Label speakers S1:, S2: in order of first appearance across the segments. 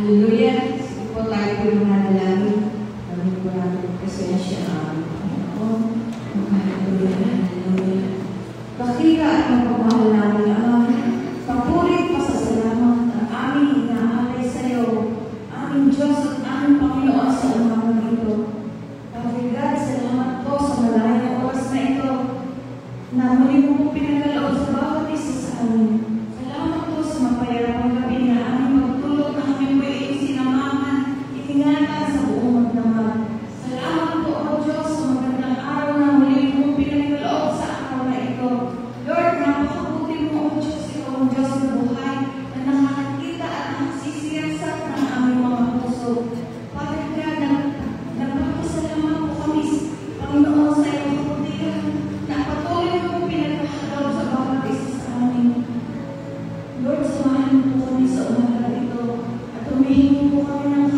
S1: Hallelujah. Sige po tayo po yung manalangin. Gawin po natin presensya ng aming Panginoon. Hallelujah. Hallelujah. Dakila at magpapahal namin ang papurit pasasalamat ang aming inaalay sa iyo, aming Diyos at aming Panginoon sa umagang ito. Father God, salamat po sa malayang oras na ito na muli mo po pinagkaloob sa bawat isa sa amin. Salamat po sa mapayarapang gabi na aming pagtulog na kami po iyong sinamahan, itingatan sa buong magdamag. Salamat po, O Diyos, sa magandang araw na muli mo pinagkaloob sa araw na ito. Lord, napakabuti mo, O Diyos, ikaw ang Diyos na buhay na nakakakita at nakasisiyasat ng aming mga puso. Father God, nagpapasalamat po kami, Panginoon, sa iyong kabutihan na patuloy mo pinagkakalaw sa bawat isa sa amin. Lord, samahan po kami sa umaga ito at humihingi po kami ng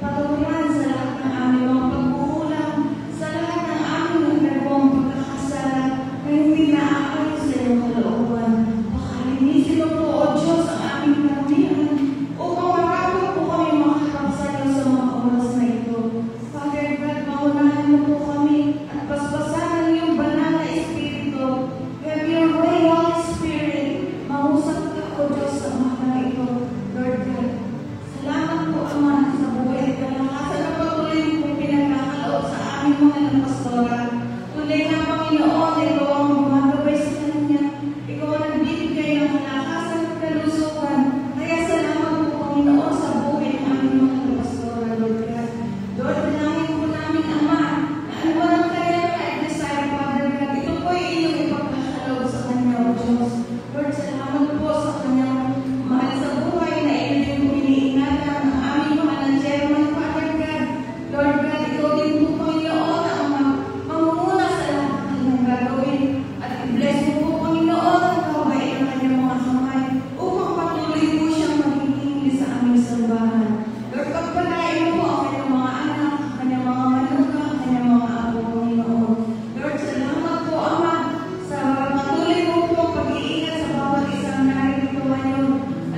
S1: patuloyan sa lahat ng aming mga pagkukulang, sa lahat ng aming nagdagawang pagkakasala na hindi naaayon sa iyong kalooban. Pakalinisin mo po, O Diyos, ang aming karamihan upang marami po kami makaharap sa iyo sa mga oras na ito. Father God, maunahan mo po kami at paspasan ng iyong banal na Espiritu. Have your way, Holy Spirit. Mahusap ka, O Diyos, sa umaga na ito. Lord God, salamat po, Ama, sa buhay at kalakasan na patuloy mo pinagkakaloob sa aming mga pastora. Tunay na, Panginoon, ikaw ang gumagabay sa kanya. Ikaw ang nagbibigay ng kalakasan at kalusugan. Kaya salamat po, Panginoon, sa buhay ng aming mga pastora, Lord God. Lord, dalangin po namin, Ama, na ano ba ng kanyang desire, Father God, ito po ay iyong ipagkakaloob sa kanya, O Diyos. Lord, salamat po sa kanyang mahal sa buhay na iyong iniingatan ng aming mahal na chairman, Father God. Lord God, ikaw din po, Panginoon, ang mamumuna sa lahat ng kanyang gagawin. At i-bless mo po, Panginoon, ang kaway ng kanyang mga kamay upang patuloy po siyang magiging sa aming sambahan. Lord, pagpalain mo po ang kanyang mga anak, ang kanyang mga manuka, ang kanyang mga apo, Panginoon. Lord, salamat po, Ama, sa patuloy mo po pag-iingat sa bawat isang narito ngayon.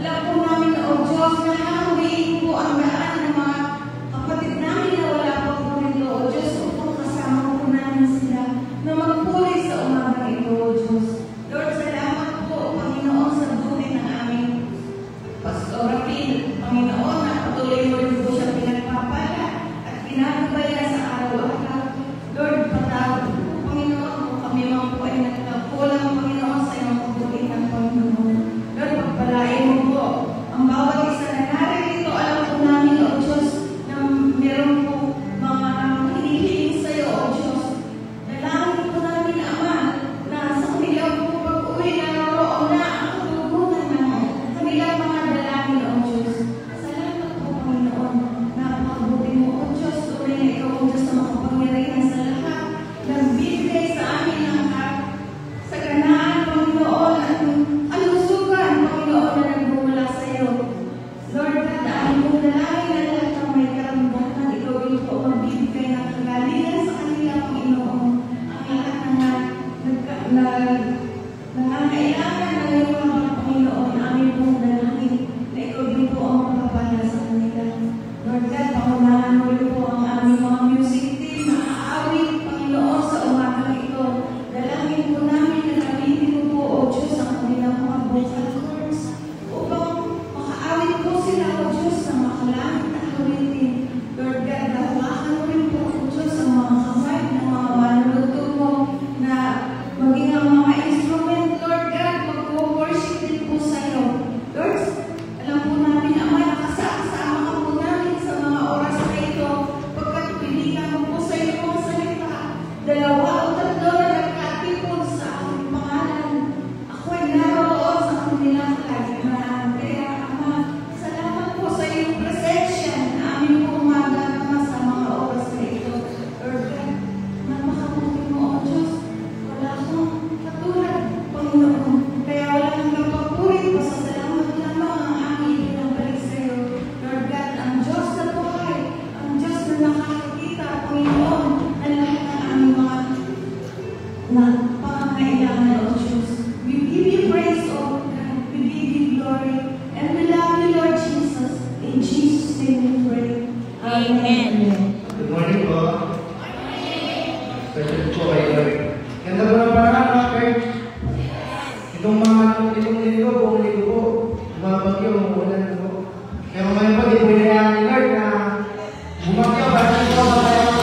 S1: Alam po namin, O Diyos, na hahawiin po ang daan ng mga kapatid namin na wala pa po rito, O Diyos, upang kasama po namin sila na magpuli sa umaga ito, O Diyos. Lord, salamat po, Panginoon, sa buhay ng aming Pastora Phil. Panginoon, na patuloy mo rin po siya pinagpapala at pinagpapala sa araw-araw. Lord, patawad po, Panginoon, kung kami mga po ay nagkakulang, Panginoon, sa iyong kabutihan, Panginoon. Lord, pagpalain mo po ang bawat isa na narito. Alam po namin, O Diyos, na meron po mga hinihiling sa iyo, O Diyos. Dalangin po namin, Ama, na sa kanilang po pag-uwi na naroon na ang tugunan ng kanilang mga dalangin, O Diyos. Salamat po, Panginoon. Napakabuti mo, O Diyos. Tunay na ikaw, O Diyos, na makapangyarihan sa lahat. Nagbibigay sa amin ng sa ganaan, Panginoon, at alusugan, Panginoon, na nagmumula sa iyo. Lord God, dahil mo dalangin na lahat ng may karamdaman, ikaw din po magbibigay ng kagalingan sa kanila, Panginoon. Ang lahat nangangailangan ng iyong mga Panginoon, amin pong dalangin na ikaw din po ang magpapala sa kanila. Lord God, pangunahan mo rin po ang aming mga music team na aawit, Panginoon, sa umaga ito. Dalangin po namin na gamitin mo po, O Diyos, ang kanilang mga vocal cords upang makaawit po sila, O Diyos, na makalangit na awitin. Lord God, dahawakan mo rin po, O Diyos, ang mga kamay ng mga manunod mo na maging ang mga instrument, Lord God, mag-worship din po sa iyo. Lord, alam po namin, Ama, nakasama ka po namin sa mga oras na ito pagkat pilihan mo po sa iyo mga salita. Dalawa o tatlo na nagkatipon sa aking pangalan. Ako ay naroon sa kanilang kalagyan. Kaya, Ama, salamat po sa iyong presensya na aming po umaga sa mga oras na ito. Lord God, napakabuti mo, O Diyos. Wala akong katulad, Panginoon. Kaya wala kang kapagpurit, pasasalamat lamang ang aming pinabalik sa iyo. Lord God, ang Diyos na buhay, ang Diyos na nakakakita, Panginoon, na lahat ng aming mga pangangailangan, O Diyos. We give you praise, O God. We give you glory. And we love you, Lord Jesus. In Jesus' Amen.
S2: Good morning po. Special po kayo, Lord. Ganda po ng parang mga church. Itong linggo, buong linggo po, bumabagyo, umuulan po. Kaya ngayon po, di po inayaan ni Lord na bumagyo para sa ito, makayaman.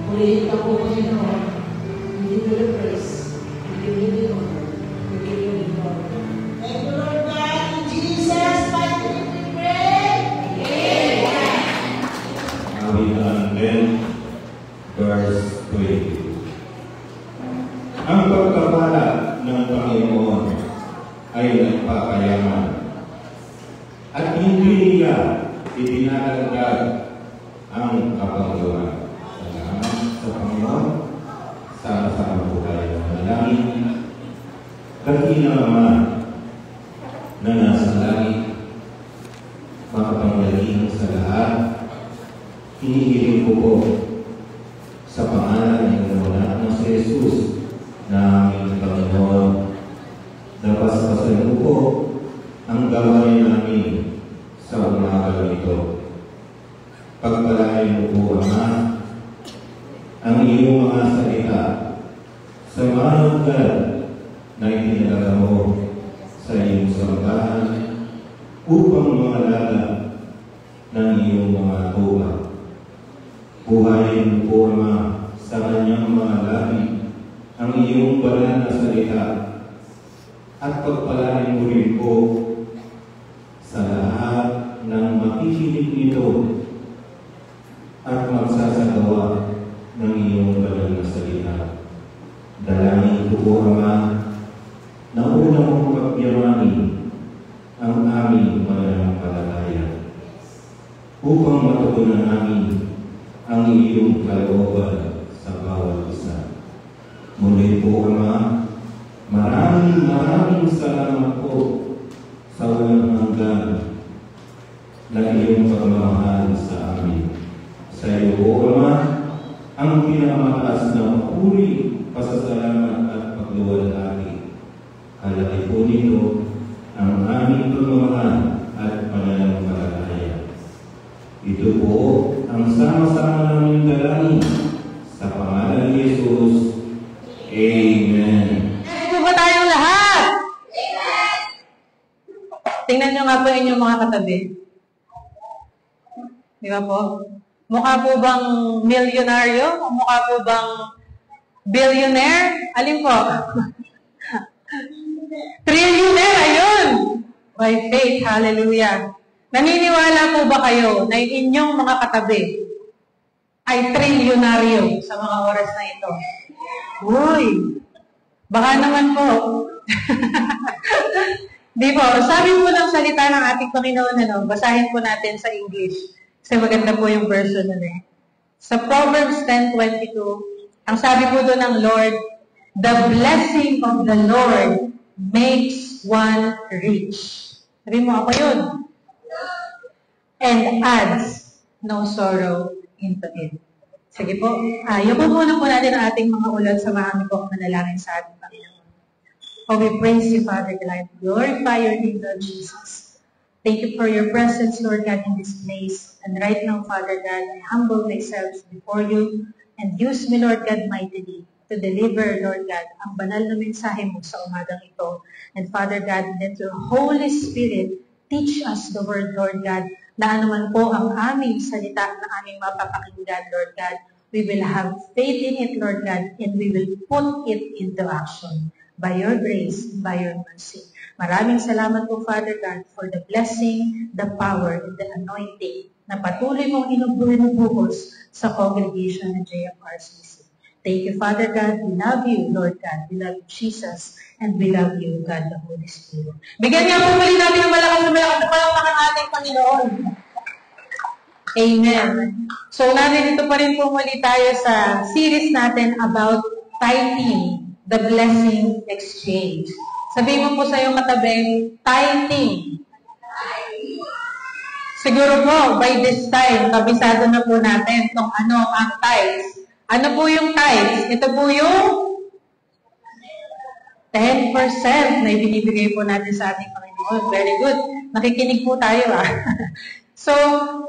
S1: Purihin ka po, Panginoon. We give you the praise. We give you the honor. We give you the glory. Thank you, Lord God. In Jesus' mighty name we pray. Amen.
S3: Kawitaan 10, verse 20. Ang pagkapala ng Panginoon ay nagpapayaman at hindi niya idinalagdag ang kapanglawan. Salamat sa Panginoon sa buhay ng manalangin. Kanina naman na nasa langit, makapangyarihan sa lahat, hinihiling ko po sa pangalan ng Panginoon na si Jesus na aming Panginoon, na paspasan mo po ang gawain namin sa umaga nito. Pagpalain mo po, Ama, ang iyong mga salita sa mga lugar na itinalaga mo sa iyong sambahan upang maalala ng iyong mga tuwa. Buhayin mo po, Ama, sa kanyang mga labi ang iyong banal na salita at pagpalain mo rin po sa lahat ng makikinig nito at magsasagawa ng iyong banal na salita. Dalangin ko po, Ama, na una mong pagyamanin ang aming mananampalataya upang matutunan namin ang iyong kalooban sa bawat isa. Muli po, Ama, maraming salamat po sa walang hanggan na iyong pagmamahal sa amin. Sa iyo po, Ama, ang pinamataas na mapuri, pasasalamat at pagluwalhati. Halagay po nito ang aming pagmamahal at pananampalataya. Ito po ang sama-sama naming dalangin sa pangalan ni Jesus. Amen.
S4: Ito ba tayong lahat? Tingnan nyo nga po inyong mga katabi. Di ba po? Mukha po bang milyonaryo? O mukha po bang billionaire? Alin po? Trillionaire, ayun! By faith, hallelujah. Naniniwala po ba kayo na yung inyong mga katabi ay trilyonaryo sa mga oras na ito? Uy! Baka naman po. Di po, sabi po ng salita ng ating Panginoon, basahin po natin sa English. Kasi maganda po yung version nun eh. Sa Proverbs 10:22, ang sabi po doon ng Lord, the blessing of the Lord makes one rich. Sabi mo, ako yun. And adds no sorrow into it. Sige po, yung muna po natin ang ating mga ulat sa marami po ang manalangin sa ating Panginoon. Oh, we praise you, Father God. Glorify your name, Lord Jesus. Thank you for your presence, Lord God, in this place. And right now, Father God, I humble myself before you and use me, Lord God, mightily to deliver, Lord God, ang banal na mensahe mo sa umagang ito. And Father God, let your Holy Spirit teach us the word, Lord God, na anuman po ang aming salita na aming mapapakinggan, Lord God, we will have faith in it, Lord God, and we will put it into action by your grace and by your mercy. Maraming salamat po, Father God, for the blessing, the power, and the anointing na patuloy mong inubuhos sa congregation ng JFRCC. Thank you, Father God. We love you, Lord God. We love you, Jesus. And we love you, God, the Holy Spirit. Bigyan niya po muli natin ng malakas na palakpakan ng ating Panginoon. Amen. So, nandito pa rin po muli tayo sa series natin about tithing, the blessing exchange. Sabihin mo po sa iyong katabi, tithing. Siguro po, by this time, kabisado na po natin kung ano ang tithes. Ano po yung tithes? Ito po yung 10% na ibinibigay po natin sa ating Panginoon. Very good. Nakikinig po tayo So,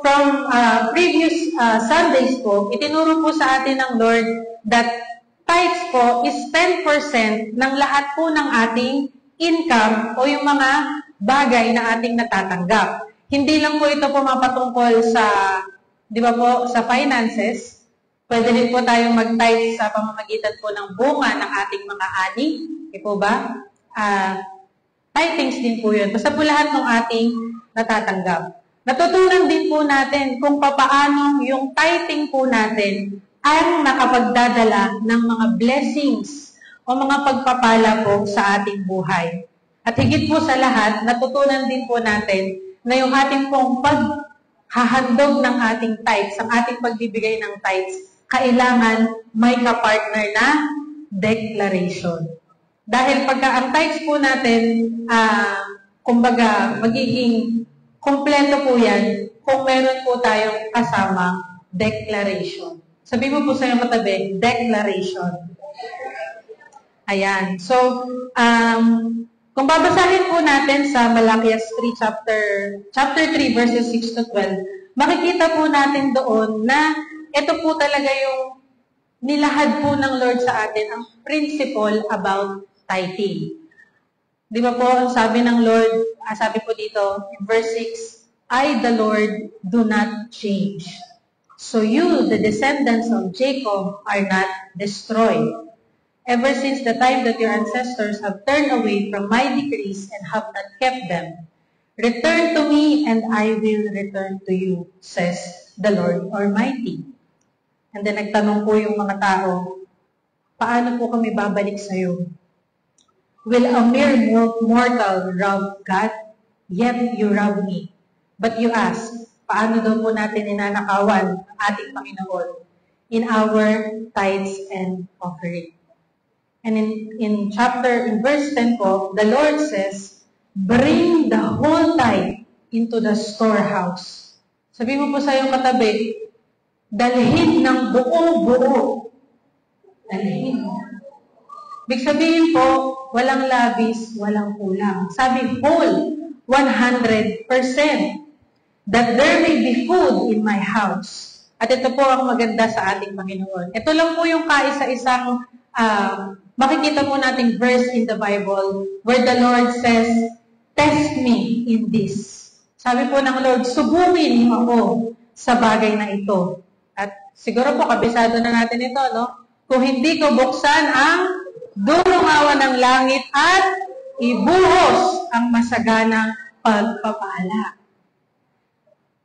S4: from previous Sundays po, itinuro po sa atin ng Lord that tithes po is 10% ng lahat po ng ating income o yung mga bagay na ating natatanggap. Hindi lang po ito pumapatungkol sa, di ba po, sa finances. Pwede rin po tayong mag-tithe sa pamamagitan po ng bunga ng ating mga ani. Di po ba? Tithings din po yun. Basta po lahat ng ating natatanggap. Natutunan din po natin kung papaano yung tithing po natin ang nakapagdadala ng mga blessings o mga pagpapala po sa ating buhay. At higit po sa lahat, natutunan din po natin na yung ating pong hahandog ng ating tithes, ang ating pagbibigay ng tithes, kailangan may kapartner na declaration. Dahil pagka ang tithes po natin, kumbaga, magiging kompleto po yan kung meron po tayong kasama declaration. Sabi mo po sa iyong katabi, declaration. Ayan. So, kung babasahin po natin sa Malakias 3, chapter 3, verses 6 to 12, makikita po natin doon na ito po talaga yung nilahad po ng Lord sa atin, ang principle about tithing. Di ba po, ang sabi ng Lord, sabi po dito, in verse 6, I, the Lord, do not change. So you, the descendants of Jacob, are not destroyed. Ever since the time that your ancestors have turned away from my decrees and have not kept them, return to me and I will return to you, says the Lord Almighty. And then nagtanong po yung mga tao, paano po kami babalik sa iyo? Will a mere mortal rob God? Yet you rob me. But you ask, paano daw po natin ninanakawan ang ating Panginoon in our tithes and offering? And in verse 10 po, the Lord says, bring the whole tithe into the storehouse. Sabi mo po sa iyong katabi, dalhin ng buo-buo. Dalhin. Ibig sabihin po, walang labis, walang kulang. Sabi, whole, 100%. That there may be food in my house. At ito po ang maganda sa ating Panginoon. Ito lang po yung kaisa-isang makikita po nating verse in the Bible where the Lord says, test me in this. Sabi po ng Lord, subukin mo ako sa bagay na ito. At siguro po, kabisado na natin ito, no? Kung hindi ko buksan ang durong awan ng langit at ibuhos ang masaganang pagpapala.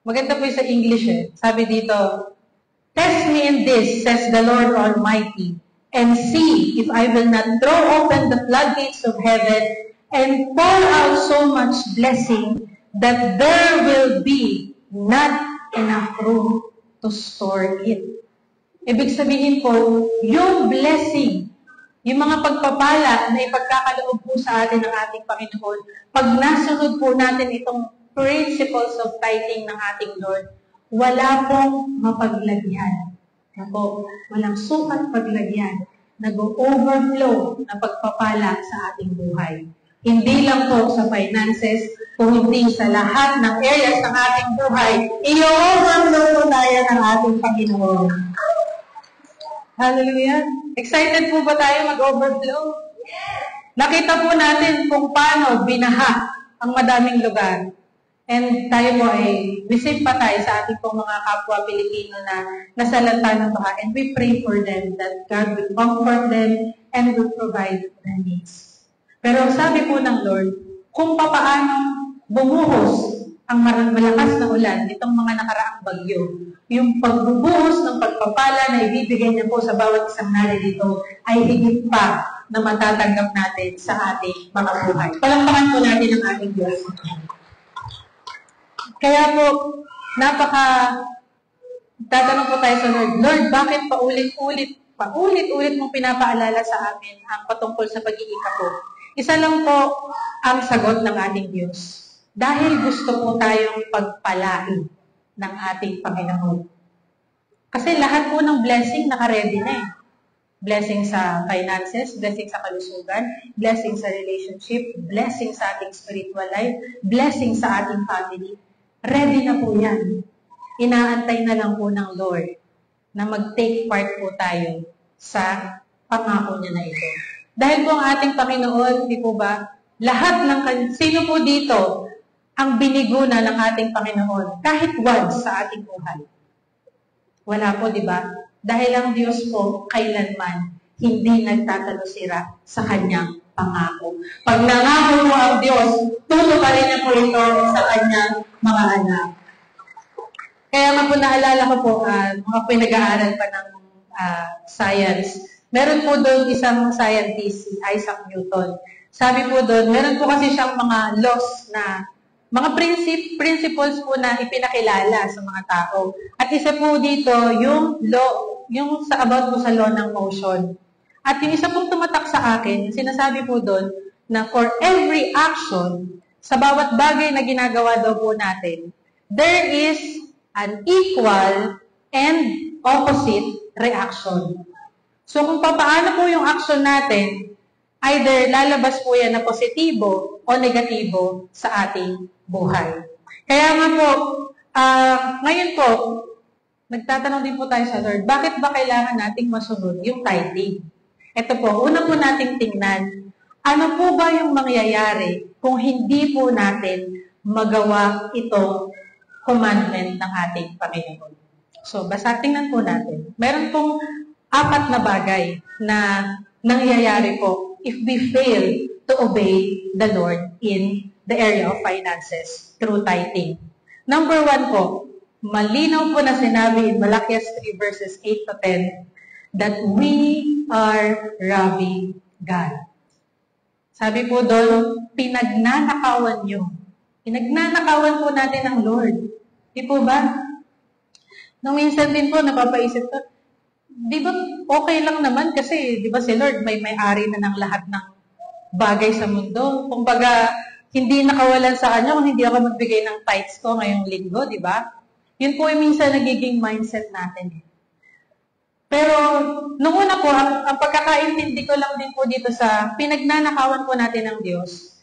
S4: Maganda po yung sa English eh. Sabi dito, test me in this, says the Lord Almighty, and see if I will not throw open the floodgates of heaven and pour out so much blessing that there will be not enough room to store it. Ibig sabihin po, yung blessing, yung mga pagpapala na ipagkakaloob po sa atin ng ating Panginoon, pag nasunod po natin itong principles of tithing ng ating Lord, wala pong mapaglagyan. Ako, walang sukat paglagyan, nag-overflow na pagpapala sa ating buhay. Hindi lang po sa finances, kung hindi sa lahat ng areas ng ating buhay, i-overflow po tayo ng ating Panginoon. Hallelujah! Excited po ba tayo mag-overflow? Nakita po natin kung paano binaha ang madaming lugar. And tayo po ay receive pa tayo sa ating pong mga kapwa Pilipino na nasalanta ng baha. And we pray for them that God will comfort them and will provide their needs. Pero sabi po ng Lord, kung papaano bumuhos ang malakas na ulan nitong mga nakaraang bagyo, yung pagbubuhos ng pagpapala na ibibigay niya po sa bawat isang narito ay higit pa na matatanggap natin sa ating mga buhay. Palakpakan po natin ang ating Diyos. Kaya po, tatanong po tayo sa Lord, Lord, bakit paulit-ulit mong pinapaalala sa amin ang patungkol sa pag-iikap ko? Isa lang po ang sagot ng ating Diyos. Dahil gusto po tayong pagpalain ng ating Panginoon. Kasi lahat po ng blessing naka-ready na eh. Blessing sa finances, blessing sa kalusugan, blessing sa relationship, blessing sa ating spiritual life, blessing sa ating family. Ready na po yan. Inaantay na lang po ng Lord na mag-take part po tayo sa pangako niya na ito. Dahil po ang ating Panginoon, di po ba, lahat ng, sino po dito ang biniguna ng ating Panginoon, kahit once sa ating buhay? Wala po, di ba? Dahil ang Diyos po, kailanman, hindi nagtatalusira sa kanyang pangako. Pag nangako mo ang Diyos, tutuparin niya po ito sa kanyang mga anak. Kaya nga po naalala ko po, mga pinag-aaral pa ng science, meron po doon isang scientist, si Isaac Newton. Sabi po doon, meron po kasi siyang mga laws na Mga principles po na ipinakilala sa mga tao. At isa po dito, yung law, yung sa about po sa law ng motion. At yung isa pong tumatak sa akin, sinasabi po doon na for every action, sa bawat bagay na ginagawa daw po natin, there is an equal and opposite reaction. So kung paano po yung action natin, either lalabas po yan na positibo o negatibo sa ating buhay. Kaya nga po, ngayon po, nagtatanong din po tayo sa Lord, bakit ba kailangan nating masunod yung tithing? Ito po, una po nating tingnan, ano po ba yung mangyayari kung hindi po natin magawa itong commandment ng ating Panginoon? So, basta tingnan po natin. Meron pong 4 na bagay na nangyayari po if we fail to obey the Lord in the area of finances through tithing. Number 1 po, malinaw po na sinabi in Malachias 3 verses 8 to 10 that we are robbing God. Sabi po doon, pinagnanakawan nyo. Pinagnanakawan po natin ang Lord. Di po ba? Nung minsan din po, napapaisip ko, di ba okay lang naman kasi, di ba si Lord may-ari na ng lahat ng bagay sa mundo. Kumbaga, hindi nakawalan sa kanya kung hindi ako magbigay ng tithes ko ngayong linggo, di ba? Yun po yung minsan nagiging mindset natin. Pero, nung una po, ang pagkakaintindi ko lang din po dito sa pinagnanakawan po natin ng Diyos,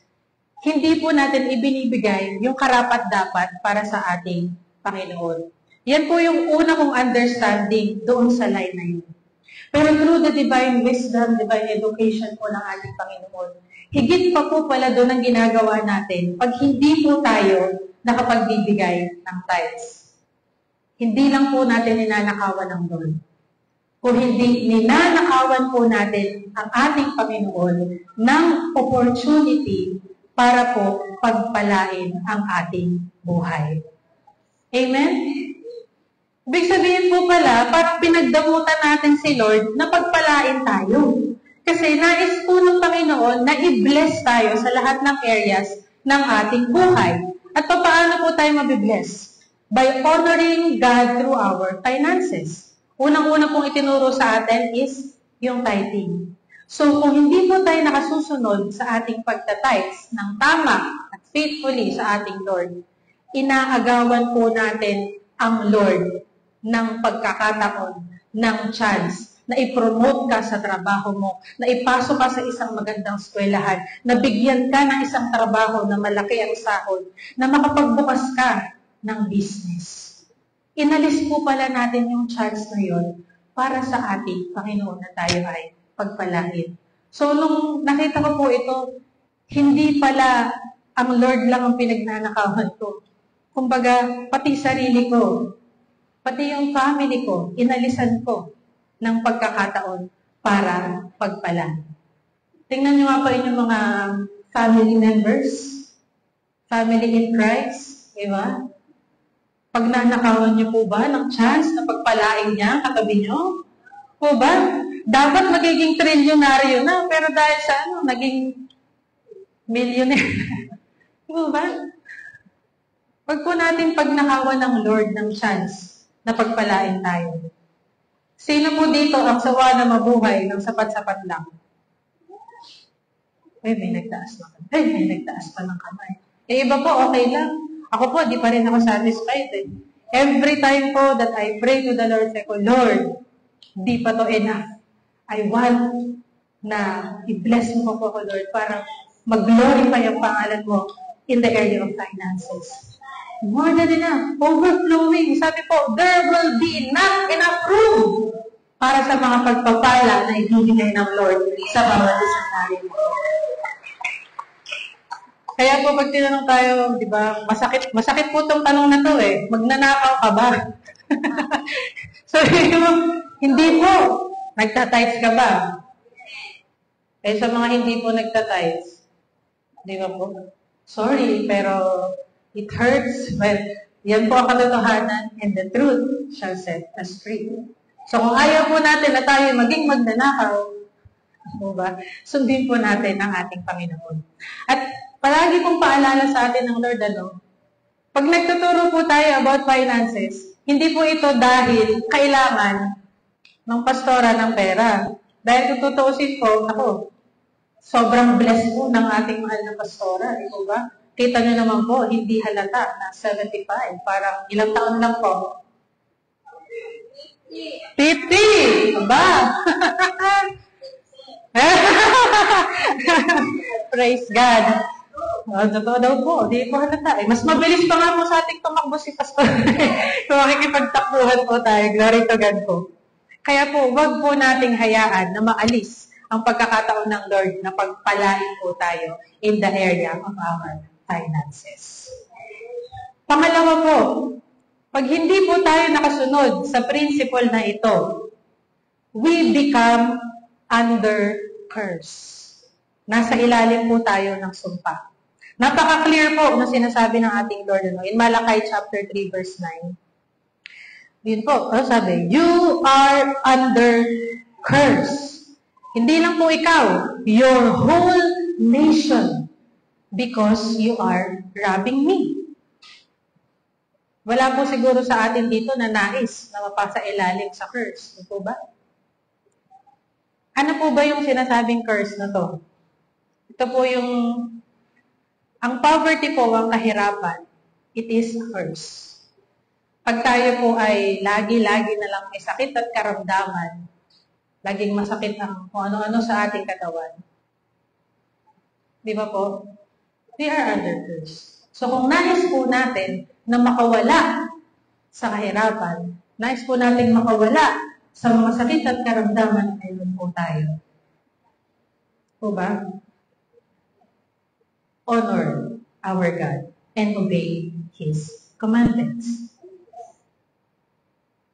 S4: hindi po natin ibinibigay yung karapat-dapat para sa ating Panginoon. Yan po yung una kong understanding doon sa line na yun. Pero through the divine wisdom, divine education po ng ating Panginoon, higit pa po pala doon ang ginagawa natin pag hindi po tayo nakapagbibigay ng tithes. Hindi lang po natin ninanakawan ng Lord. Kung hindi ninanakawan po natin ang ating Panginoon ng opportunity para po pagpalain ang ating buhay. Amen? Ibig sabihin po pala, parang pinagdamutan natin si Lord na pagpalain tayo. Kasi nais po ng Panginoon na i-bless tayo sa lahat ng areas ng ating buhay. At paano po tayo mabibless? By honoring God through our finances. Unang-una pong itinuro sa atin is yung tithing. So kung hindi po tayo nakasusunod sa ating pagtitithes ng tama at faithfully sa ating Lord, inaagawan po natin ang Lord ng pagkakataon, ng chance, na i-promote ka sa trabaho mo, na ipasok ka sa isang magandang eskwelahan, na bigyan ka ng isang trabaho na malaki ang sahod, na makapagbukas ka ng business. Inalis po pala natin yung chance na yun para sa ating Panginoon na tayo ay pagpalain. So, nung nakita ko po ito, hindi pala ang Lord lang ang pinagnanakawan ko. Kumbaga, pati sarili ko, pati yung family ko, inalisan ko ng pagkakataon para pagpalain. Tingnan nyo nga po inyong mga family members, family in Christ, di ba? Pag nanakawan nyo po ba ng chance na pagpalain niya katabi nyo? Po ba? Dapat magiging trilyonaryo na, pero dahil sa naging millionaire. Po ba? Pag po natin pagnakawan ng Lord ng chance na pagpalain tayo. Sino po dito ang sawa na mabuhay ng sapat-sapat lang? Ay, may nagtaas na kamay. Ay, may nagtaas pa ng kamay. Iba po, okay lang. Ako po, di pa rin ako satisfied. Every time po that I pray to the Lord, say ko, Lord, di pa to enough. I want na i-bless mo po ako, Lord, para mag-glorify ang pangalan mo in the area of finances. More than enough. Overflowing. Sabi po, there will be not enough room para sa mga pagpapala na ibibigay ng Lord sa bawat isang hari mo. Kaya po pag tinanong tayo, di ba, masakit po itong tanong na to eh. Magnanakaw ka ba? So, hindi po. Nagtatites ka ba? Eh, sa mga hindi po nagtatites, di ba po? Sorry, pero it hurts, but yan po ang katotohanan, and the truth shall set us free. So kung ayaw po natin na tayo maging magnanakaw, ba? Sundin po natin ang ating Panginoon. At Palagi pong paalala sa atin ng Lord, pag nagtuturo po tayo about finances, hindi po ito dahil kailangan ng pastora ng pera. Dahil kung tutuusin po, sobrang blessed po ng ating mahal na pastora. Ito ba? Kita nyo naman po, hindi halata na 75. Parang ilang taon lang po? 50! Ba? Praise God. Totoo daw po, di po halata. Mas mabilis pa nga po sa ating tumakbo si pastor. Kung makikipagtakbuhan po tayo, glory to God po. Kaya po, wag po nating hayaan na maalis ang pagkakataon ng Lord na pagpalain po tayo in the area of our finances. Pangalawa po, pag hindi po tayo nakasunod sa principle na ito, we become under curse. Nasa ilalim po tayo ng sumpa. Napaka-clear po na sinasabi ng ating Lord in Malachi chapter 3 verse 9. Yun po, sabi, you are under curse. Hindi lang po ikaw, your whole nation, because you are robbing me. Wala po siguro sa atin dito na nais na mapasa ilalim sa curse. Ito po ba? Ano po ba yung sinasabing curse na to? Ito po yung, ang poverty po, ang kahirapan, it is a curse. Pag tayo po ay lagi-lagi na lang may sakit at karamdaman, laging masakit ang kung ano-ano sa ating katawan. Di ba po? We are under curse. So kung nais po natin na makawala sa kahirapan, nais po natin makawala sa mga sakit at karamdaman na mayroon po tayo. Po ba? Honor our God and obey His commandments.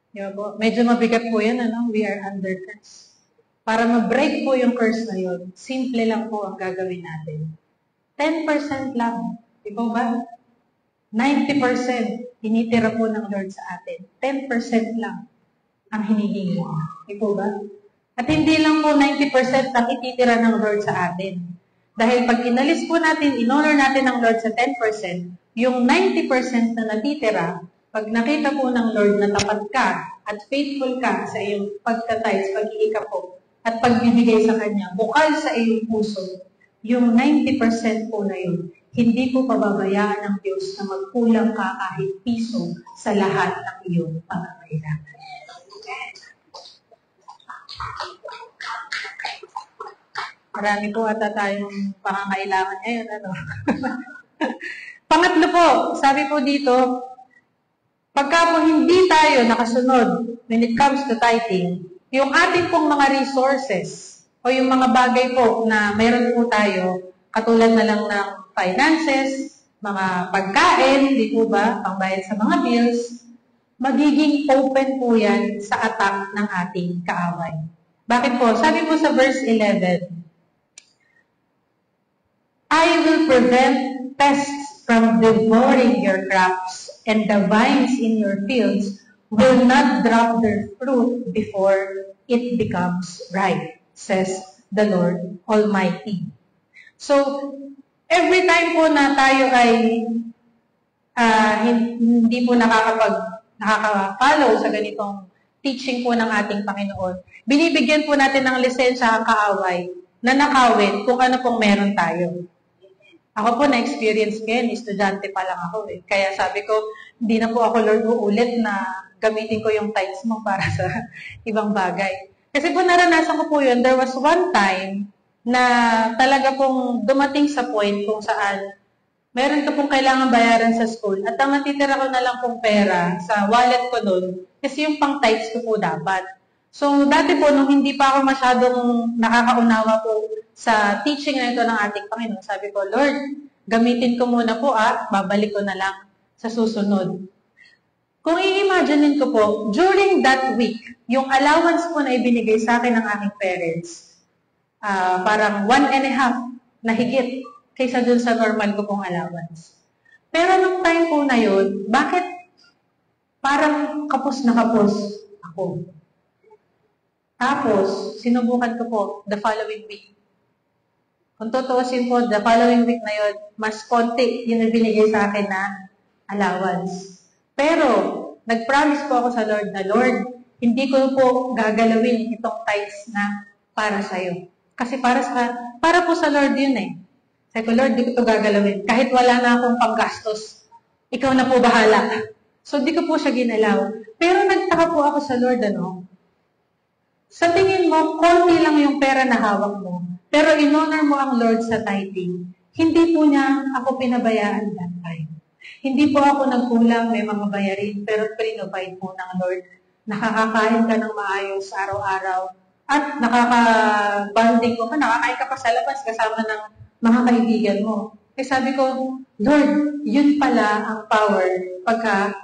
S4: Diba po? Medyo mabigat po yan, we are under curse. Para ma-break po yung curse na yun, simple lang po ang gagawin natin. 10% lang. Di ba? 90% tinitira po ng Lord sa atin. 10% lang ang hinihingi. Di ba? At hindi lang po 90% ang ititira ng Lord sa atin. Dahil pag inalis po natin, in-honor natin ng Lord sa 10%, yung 90% na natitira, pag nakita po ng Lord na tapat ka at faithful ka sa iyong pagtatides, pag-iikapog, at pagbibigay sa Kanya, bukal sa iyong puso, yung 90% po na yun, hindi po pababayaan ng Diyos na magkulang ka kahit piso sa lahat ng iyong pangangailangan. Marami po ata tayong pangangailangan ngayon. Pangatlo po, sabi po dito, pagka po hindi tayo nakasunod when it comes to tithing, yung ating pong mga resources o yung mga bagay po na meron po tayo, katulad na lang ng finances, mga pagkain, di po ba, pangbayad sa mga bills, magiging open po yan sa attack ng ating kaaway. Bakit po? Sabi po sa verse 11, I will prevent pests from devouring your crops, and the vines in your fields will not drop their fruit before it becomes ripe, says the Lord Almighty. So, every time po na tayo ay hindi po nakaka-follow sa ganitong teaching po ng ating Panginoon, binibigyan po natin ng lisensya ang kaaway na nakawin kung ano pong meron tayo. Ako po na-experience ko yan, estudyante pa lang ako eh. Kaya sabi ko, hindi na po ako Lord uulit na gamitin ko yung tithes mo para sa ibang bagay. Kasi po naranasan ko po yun, there was one time na talaga pong dumating sa point kung saan meron ka pong kailangan bayaran sa school at ang matitira ko na lang pong pera sa wallet ko doon kasi yung pang tithes ko po dapat. So, dati po, nung hindi pa ako masyadong nakakaunawa po sa teaching na ito ng ating Panginoon, sabi ko, Lord, gamitin ko muna po babalik ko na lang sa susunod. Kung i-imagine ko po, during that week, yung allowance po na ibinigay sa akin ng aking parents, parang 1.5 na higit kaysa dun sa normal ko pong allowance. Pero nung time po na yun, bakit parang kapos na kapos ako? Tapos, sinubukan ko po the following week. Kung tutuusin po, the following week na yun, mas konti yung ibinigay sa akin na allowance. Pero, nag-promise po ako sa Lord na, Lord, hindi ko po gagalawin itong tithes na para sa'yo. Kasi para po sa Lord yun eh. Sabi ko, Lord, di ko ito gagalawin. Kahit wala na akong panggastos, ikaw na po bahala. So, di ko po siya ginalaw. Pero nagtaka po ako sa Lord, sa tingin mo, konti lang yung pera na hawak mo. Pero in-honor mo ang Lord sa tithing. Hindi po niya ako pinabayaan that time. Hindi po ako nagkulang, may mga bayarin, pero provide po ng Lord. Nakakakain ka ng maayos araw-araw. At nakaka-bonding mo ka, nakakain ka pa sa labas kasama ng mga kaibigan mo. Kaya sabi ko, Lord, yun pala ang power pagka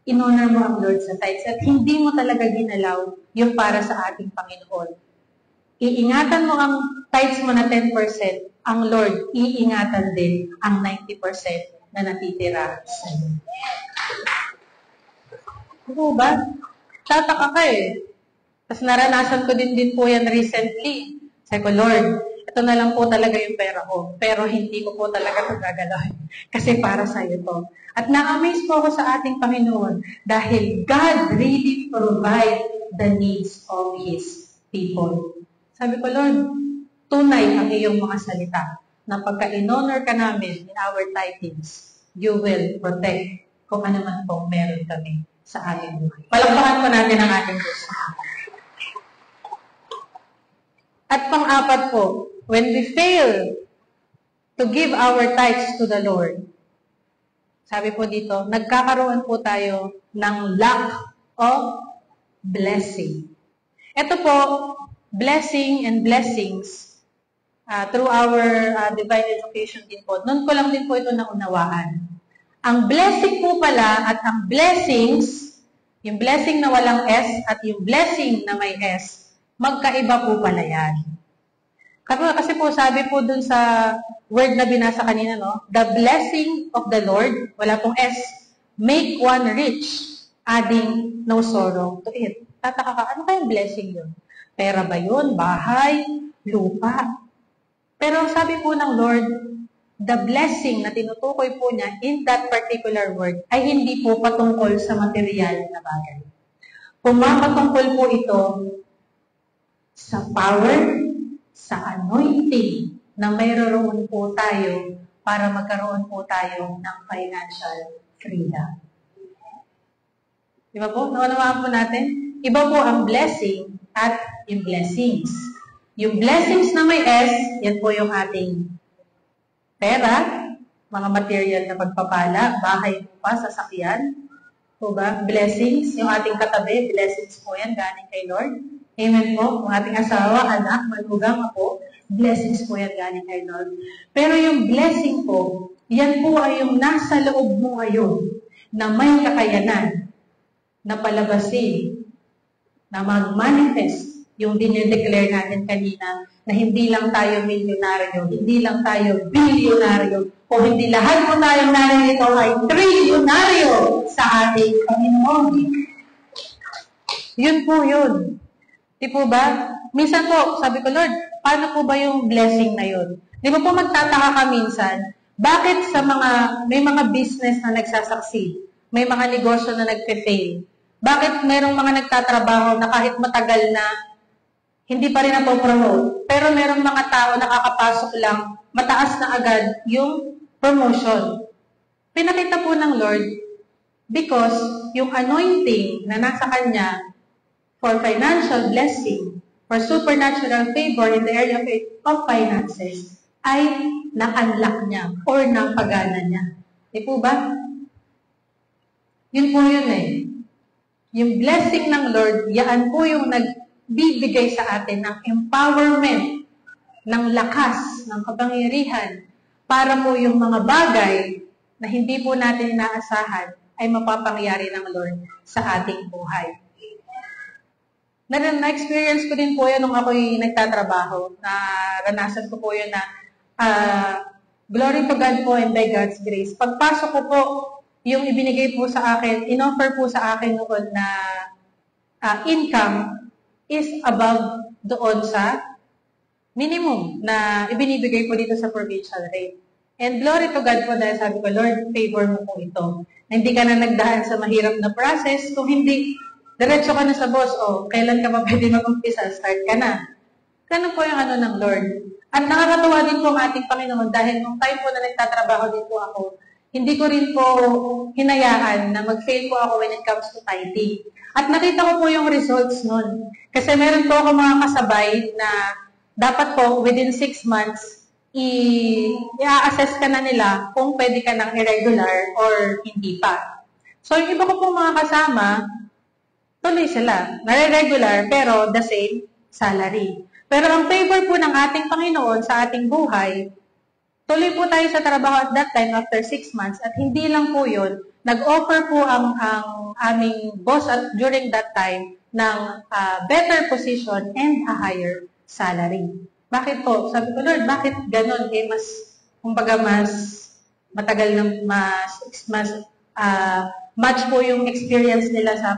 S4: in-honor mo ang Lord sa tithes. At hindi mo talaga ginalaw yung para sa ating Panginoon. Iingatan mo ang tithes mo na 10%, ang Lord, iingatan din ang 90% na natitira sa iyo. Ano ba? Tataka ka eh. Tapos naranasan ko din po yan recently. Sabi ko, Lord, ito na lang po talaga yung pera ko. Pero hindi ko po talaga ito gagalawin. Kasi para sa iyo to. At na-amaze po ako sa ating Panginoon dahil God really provide the needs of His people. Sabi ko, Lord, tunay ang iyong mga salita na pagka in-honor ka namin in our tithings, you will protect kung ano man pong meron kami sa ating buhay. Palakpakan po natin ang ating Diyos. At pang-apat po, when we fail to give our tithes to the Lord, sabi po dito, nagkakaroon po tayo ng lack of blessing. Ito po, blessing and blessings through our divine education din po. Noon ko lang din po ito naunawaan. Ang blessing po pala at ang blessings, yung blessing na walang S at yung blessing na may S, magkaiba po pala yan. Kasi po sabi po dun sa word na binasa kanina, the blessing of the Lord, wala pong S, make one rich, adding no sorrow to it. Tataka ka, ano kayong blessing yun? Pera ba yun? Bahay? Lupa? Pero sabi po ng Lord, the blessing na tinutukoy po niya in that particular word ay hindi po patungkol sa material na bagay. Pumapatungkol po ito sa power, sa anointing na mayroon po tayo para magkaroon po tayo ng financial freedom. Diba po? Naunawaan po natin? Iba po ang blessing at yung blessings. Yung blessings na may S, yan po yung ating pera, mga material na pagpapala, bahay po pa, sasakyan. Po ba? Blessings, yung ating katabi, blessings po yan, galing kay Lord. Amen po. Yung ating asawa, anak, manugang ako, blessings po yan, galing kay Lord. Pero yung blessing po, yan po ay yung nasa loob mo ngayon na may kakayanan na palabasin, na mag-manifest yung dinideclare natin kanina na hindi lang tayo milyonaryo, hindi lang tayo bilyonaryo, o hindi lahat po tayong narito ay trilyonaryo sa ating Panginoon. Yun po yun. Di po ba? Minsan po, sabi ko, Lord, paano po ba yung blessing na yun? Di ba po magtataka ka minsan, bakit sa may mga business na nagsasucceed, may mga negosyo na nagpe-fail, bakit merong mga nagtatrabaho na kahit matagal na, hindi pa rin napopromote, pero merong mga tao nakakapasok lang, mataas na agad yung promotion. Pinakita po ng Lord, because yung anointing na nasa Kanya for financial blessing, for supernatural favor in the area of finances, ay na-unlock niya or napagana niya. Di po ba? Yun po yun eh. Yung blessing ng Lord, yan po yung nagbibigay sa atin ng empowerment, ng lakas, ng kapangyarihan, para po yung mga bagay na hindi po natin inaasahan ay mapapangyari ng Lord sa ating buhay. Na-experience ko din po yun nung ako'y nagtatrabaho. Naranasan ko po yun na glory to God po and by God's grace. Pagpasok ko po, yung ibinigay po sa akin, in-offer po sa akin noon na income is above doon sa minimum na ibinibigay po dito sa provincial rate. And glory to God po dahil sabi ko, Lord, favor mo po ito. Hindi ka na nagdaan sa mahirap na process. Kung hindi, diretso ka na sa boss, kailan ka pa pwede mag-umpisa, start ka na. Ganun po yung ng Lord. At nakakatuwa din po ang ating Panginoon dahil nung time po na nagtatrabaho din po ako, hindi ko rin po hinayaan na mag-fail po ako when it comes to tithing. At nakita ko po yung results nun. Kasi meron po ako mga kasabay na dapat po within 6 months, i-assess ka na nila kung pwede ka ng irregular or hindi pa. So yung iba ko pong mga kasama, tuloy sila. Nare-regular pero the same salary. Pero ang favor po ng ating Panginoon sa ating buhay, tuloy po tayo sa trabaho at that time after 6 months at hindi lang po yun, nag-offer po ang aming boss at during that time ng better position and a higher salary. Bakit po? Sabi ko, Lord, bakit ganon? Mas matagal na match po yung experience nila sa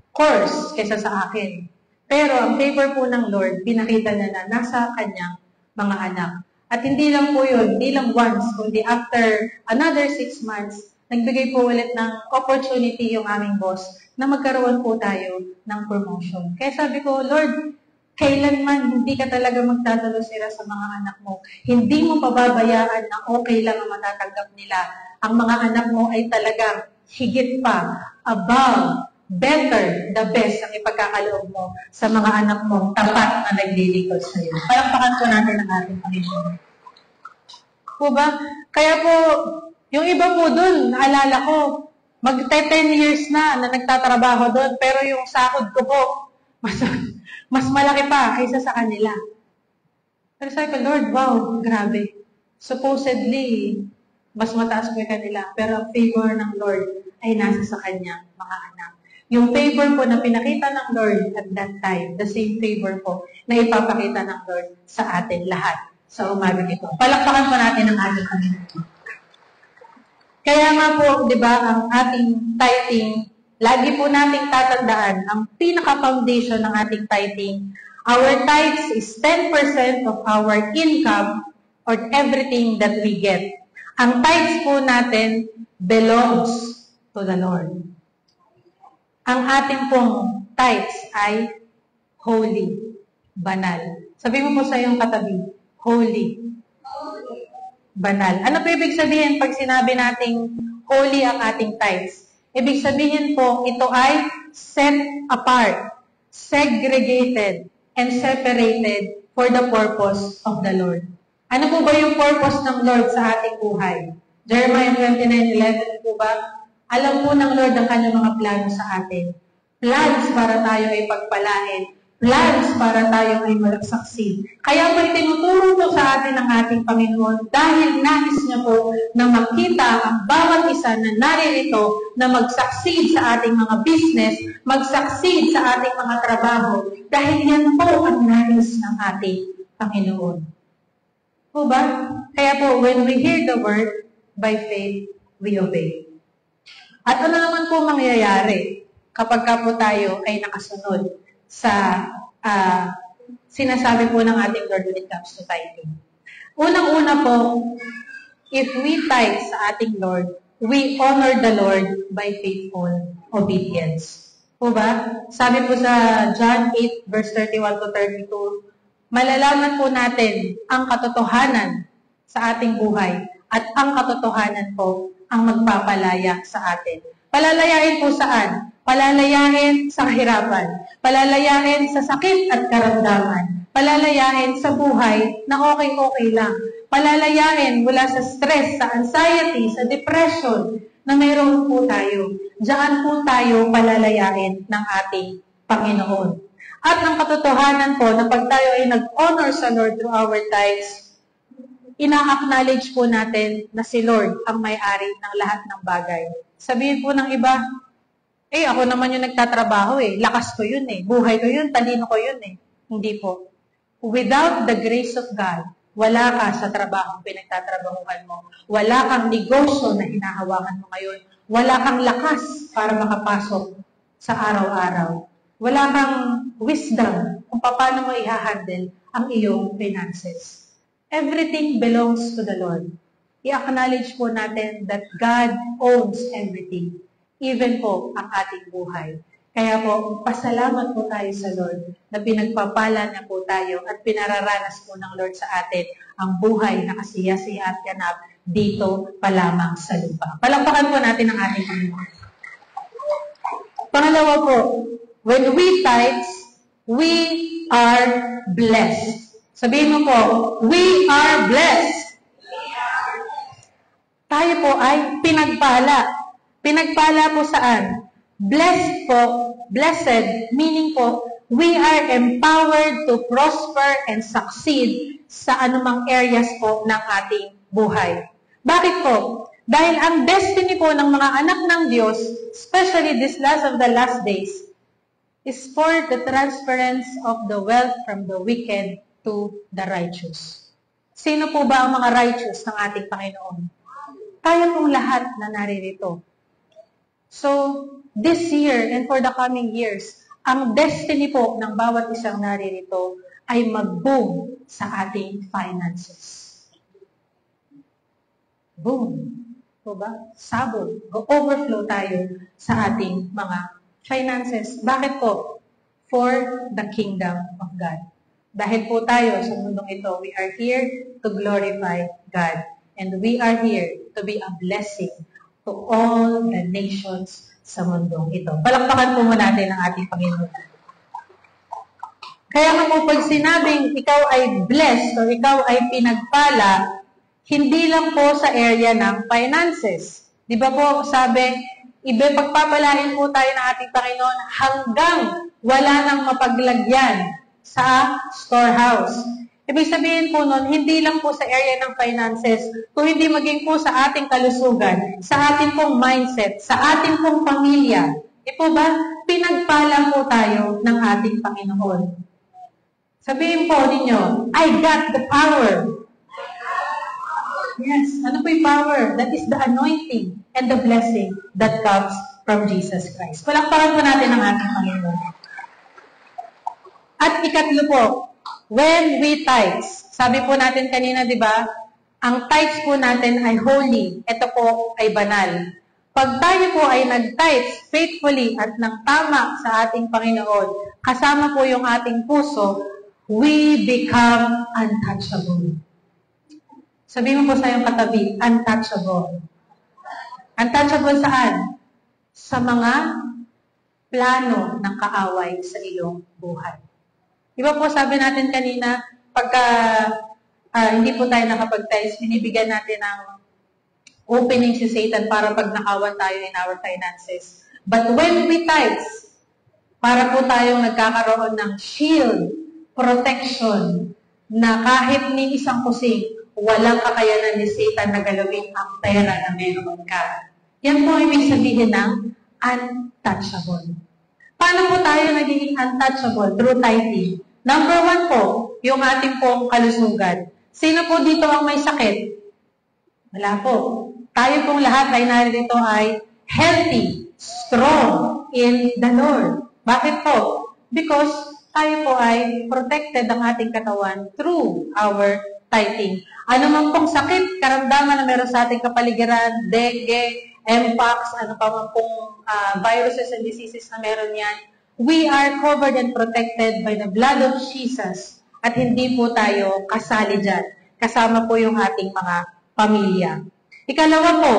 S4: course kaysa sa akin. Pero ang favor po ng Lord, pinakita na nasa kanyang mga anak. At hindi lang po yun, hindi lang once, kundi after another 6 months, nagbigay po ulit ng opportunity yung aming boss na magkaroon po tayo ng promotion. Kaya sabi ko, Lord, kailanman hindi ka talaga magdadalusira sa mga anak mo. Hindi mo pababayaan na okay lang ang matatanggap nila. Ang mga anak mo ay talagang higit pa, above, better, the best ang ipagkakaloob mo sa mga anak mo, tapat na naglilingkod sa iyo. Palakpakan po natin ang ating Panginoon. Po ba? Kaya po, yung iba po dun, naalala ko, mag-10 years na nagtatrabaho doon, pero yung sahod ko po, mas malaki pa kaysa sa kanila. Pero sabi ko, Lord, wow, grabe. Supposedly, mas mataas po yung kanila, pero ang favor ng Lord ay nasa sa kanyang mga anak. Yung favor po na pinakita ng Lord at that time, the same favor po na ipapakita ng Lord sa atin lahat sa umagang ito. Palakpakan po natin ang ating Panginoon. Kaya nga po, di ba, ang ating tithing, lagi po nating tatandaan, ang pinaka-foundation ng ating tithing, our tithes is 10% of our income or everything that we get. Ang tithes po natin belongs to the Lord. Ang ating pong tithes ay holy, banal. Sabi mo po sa iyong katabi, holy, banal. Ano po ibig sabihin pag sinabi nating holy ang ating tithes? Ibig sabihin po, ito ay set apart, segregated, and separated for the purpose of the Lord. Ano po ba yung purpose ng Lord sa ating buhay? Jeremiah 29:11 po ba? Alam po ng Lord ang kanyang mga plano sa atin. Plans para tayo ay pagpalain. Plans para tayo ay malagsaksi. Kaya po tinuturo po sa atin ng ating Panginoon dahil nais niya po na makita ang bawat isa na naririto na mag-succeed sa ating mga business, mag-succeed sa ating mga trabaho. Dahil yan po ang nais ng ating Panginoon. Po ba? Kaya po, when we hear the word, by faith, we obey. At ano naman po mangyayari kapag ka po tayo ay nakasunod sa sinasabi po ng ating Lord when it comes to tithing? Unang-una po, if we tithe sa ating Lord, we honor the Lord by faithful obedience. Po ba? Sabi po sa John 8, verse 31 to 32, malalaman po natin ang katotohanan sa ating buhay at ang katotohanan po ang magpapalaya sa atin. Palalayain po saan? Palalayain sa kahirapan. Palalayain sa sakit at karamdaman. Palalayain sa buhay na okay-okay lang. Palalayain mula sa stress, sa anxiety, sa depression na mayroon po tayo. Diyan po tayo palalayain ng ating Panginoon. At ang katotohanan po na pag tayo ay nag-honor sa Lord through our tithes, ina-acknowledge po natin na si Lord ang may-ari ng lahat ng bagay. Sabihin po ng iba, ako naman yung nagtatrabaho lakas ko yun buhay ko yun, talino ko yun Hindi po. Without the grace of God, wala ka sa trabaho pinagtatrabahuhan mo. Wala kang negosyo na hinahawakan mo ngayon. Wala kang lakas para makapasok sa araw-araw. wala kang wisdom kung paano mo i-handle ang iyong finances. Everything belongs to the Lord. I-acknowledge po natin that God owns everything, even po ang ating buhay. Kaya po, pasalamat po tayo sa Lord na pinagpapala niya po tayo at pinararanas po ng Lord sa atin ang buhay na kasiyasiya at ganap dito pa lamang sa lupa. Palakpakan po natin ang ating Panginoon. Pangalawa po, when we tithe, we are blessed. Sabihin mo po, we are blessed. Tayo po ay pinagpala. Pinagpala po saan? Blessed po, blessed, meaning po, we are empowered to prosper and succeed sa anumang areas po ng ating buhay. Bakit po? Dahil ang destiny po ng mga anak ng Diyos, especially this last of the last days, is for the transference of the wealth from the wicked to the righteous. Sino po ba ang mga righteous ng ating Panginoon? Tayo pong lahat na naririto. So, this year and for the coming years, ang destiny po ng bawat isang naririto ay mag-boom sa ating finances. Boom. Po ba? Sabog. Overflow tayo sa ating mga finances. Bakit po? For the kingdom of God. Dahil po tayo sa mundong ito, we are here to glorify God. And we are here to be a blessing to all the nations sa mundong ito. Palakpakan po muna natin ang ating Panginoon. Kaya nga po pag sinabing ikaw ay blessed o ikaw ay pinagpala, hindi lang po sa area ng finances. Di ba po sabi, pagpapalain po tayo ng ating Panginoon hanggang wala nang mapaglagyan sa storehouse. Ibig sabihin po nun, hindi lang po sa area ng finances, kung hindi maging po sa ating kalusugan, sa ating pong mindset, sa ating pong pamilya. Di po ba? Pinagpala po tayo ng ating Panginoon. Sabihin po ninyo, I got the power. Yes, ano po yung power? That is the anointing and the blessing that comes from Jesus Christ. Palakpakan po natin ang ating Panginoon. At ikatlo po, when we tithes, sabi po natin kanina, di ba, ang tithes po natin ay holy. Ito po ay banal. Pag tayo po ay nag-tithes faithfully at nang tama sa ating Panginoon, kasama po yung ating puso, we become untouchable. Sabihin mo po sa iyong katabi, untouchable. Untouchable saan? Sa mga plano ng kaaway sa iyong buhay. Di ba po sabi natin kanina, pagka hindi po tayo nakapag-tithes, binibigyan natin ng opening si Satan para pag nakawan tayo in our finances. But when we tithes, para po tayong nagkakaroon ng shield, protection, na kahit ni isang kusing, walang kakayanan ni Satan na galawin ang pera na meron ka. Yan po ibig sabihin ng untouchable. Paano po tayo nagiging untouchable? Through tithing. Number 1 po, yung ating pong kalusugan. Sino po dito ang may sakit? Wala po. Tayo pong lahat ay narito ay healthy, strong in the Lord. Bakit po? Because tayo po ay protected ang ating katawan through our tithing. Ano man pong sakit, karamdaman na meron sa ating kapaligiran, dengue, mpox, ano pa man pong viruses and diseases na meron yan, we are covered and protected by the blood of Jesus at hindi po tayo kasali dyan. Kasama po yung ating mga pamilya. Ikalawa po,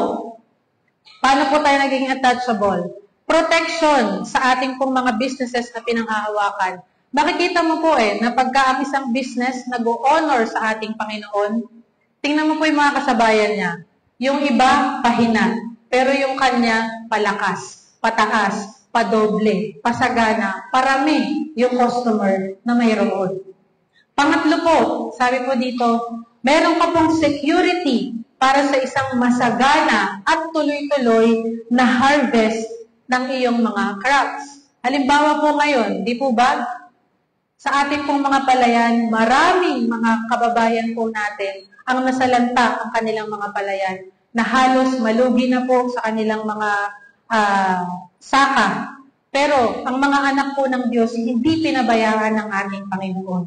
S4: paano po tayo naging untouchable? Protection sa ating pong mga businesses na pinanghahawakan. Makikita mo po na pagka ang isang business nag-o-honor sa ating Panginoon, tingnan mo po yung mga kasabayan niya. Yung iba, pahina. Pero yung kanya, palakas, pataas, padoble, pasagana, parami yung customer na mayroon. Pangatlo po, sabi po dito, meron ka pong security para sa isang masagana at tuloy-tuloy na harvest ng iyong mga crops. Halimbawa po ngayon, di po ba? Sa ating pong mga palayan, maraming mga kababayan po natin ang nasalanta ang kanilang mga palayan na halos malugi na po sa kanilang mga saka. Pero ang mga anak po ng Diyos, hindi pinabayaan ng ating Panginoon.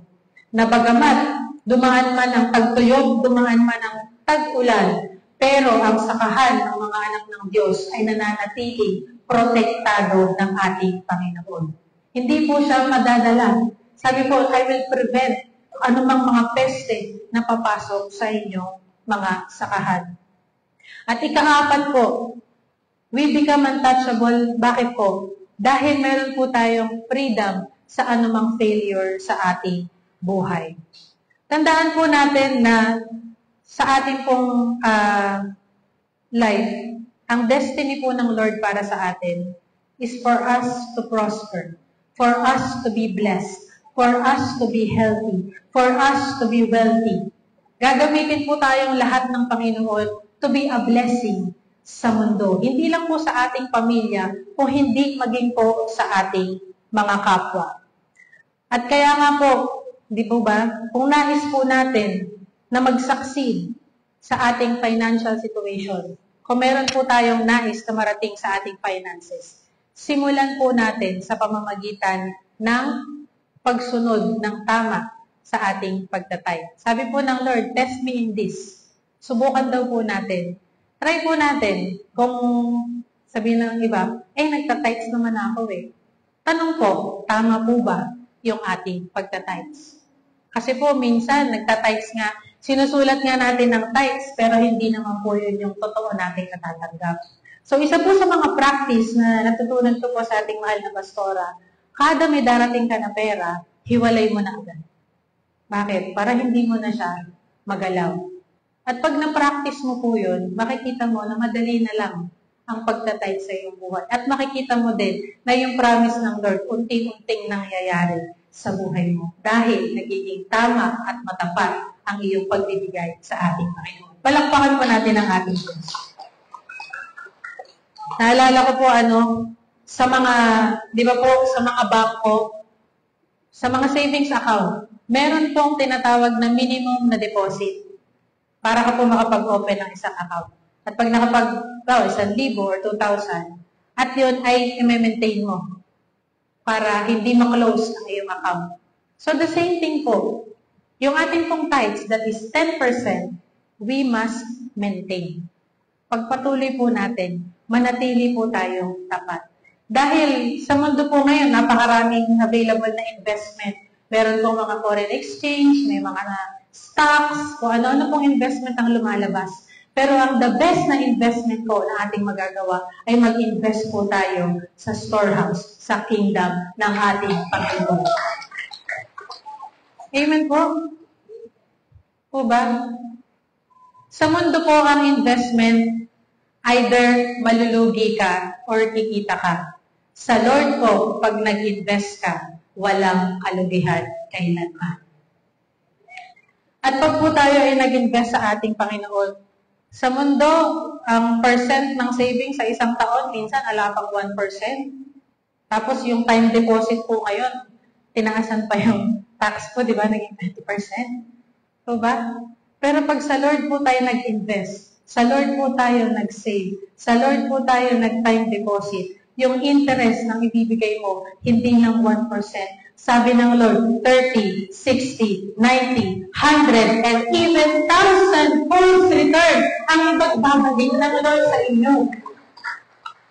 S4: Na bagamat dumaan man ang tagtuyog, dumaan man ang tag-ulan, pero ang sakahan ng mga anak ng Diyos ay nananatili protektado ng ating Panginoon. Hindi po siya madadala. Sabi po, I will prevent anumang mga peste na papasok sa inyong mga sakahan. At ika-apat po, we become untouchable. Bakit po? Dahil meron po tayong freedom sa anumang failure sa ating buhay. Tandaan po natin na sa ating pong life, ang destiny po ng Lord para sa atin is for us to prosper, for us to be blessed, for us to be healthy, for us to be wealthy. Gagamitin po tayong lahat ng Panginoon to be a blessing sa mundo. Hindi lang po sa ating pamilya o hindi maging po sa ating mga kapwa. At kaya nga po, di po ba, kung nais po natin na mag-succeed sa ating financial situation, kung meron po tayong nais na marating sa ating finances, simulan po natin sa pamamagitan ng pagsunod ng tama sa ating pagtatay. Sabi po ng Lord, test me in this. Subukan daw po natin. Try po natin kung sabihin ng iba, nagtatights naman ako eh. Tanong ko, tama po ba yung ating pagtatights? Kasi po, minsan, nagtatights nga, sinusulat nga natin ng tithes, pero hindi naman po yun yung totoo nating natatanggap. So, isa po sa mga practice na natutunan ko po sa ating mahal na pastora, kada may darating ka na pera, hiwalay mo na agad. Bakit? Para hindi mo na siya magalaw. At pag na-practice mo po yun, makikita mo na madali na lang ang pagtatay sa iyong buhay. At makikita mo din na yung promise ng Lord, unti-unting nangyayari sa buhay mo. Dahil nagiging tama at matapat ang iyong pagbibigay sa ating Panginoon. Palakpakan po natin ang ating Diyos. Naalala ko po sa mga, di ba po, sa mga bangko, sa mga savings account, meron pong tinatawag na minimum na deposit para ka po makapag-open ng isang account. At pag nakapag 1,000 or 2,000, at yun ay i-maintain mo para hindi ma-close ang iyong account. So the same thing po, yung ating pong tithes, that is 10%, we must maintain. Pagpatuloy po natin, manatili po tayong tapat. Dahil sa mundo po ngayon, napakaraming available na investment. Meron pong mga foreign exchange, may mga stocks, o ano-ano pong investment ang lumalabas. Pero ang the best na investment po na ating magagawa ay mag-invest po tayo sa storehouse, sa kingdom ng ating Panginoon. Amen po? Po ba? Sa mundo po ang investment, either malulugi ka or kikita ka. Sa Lord po, pag nag-invest ka, walang kalugihan kailanman. At pag po tayo ay nag-invest sa ating Panginoon, sa mundo, ang percent ng savings sa isang taon, minsan alapang 1%. Tapos yung time deposit po ngayon, tinaasan pa yung tax po, di ba? Naging 20%. So ba? Pero pag sa Lord po tayo nag-invest, sa Lord po tayo nag-save, sa Lord po tayo nag-time deposit, yung interest na ibibigay mo, hindi lang 1%. Sabi ng Lord, 30, 60, 90, 100, and even 1,000 folds return ang ipagbabalik ng Lord sa inyo.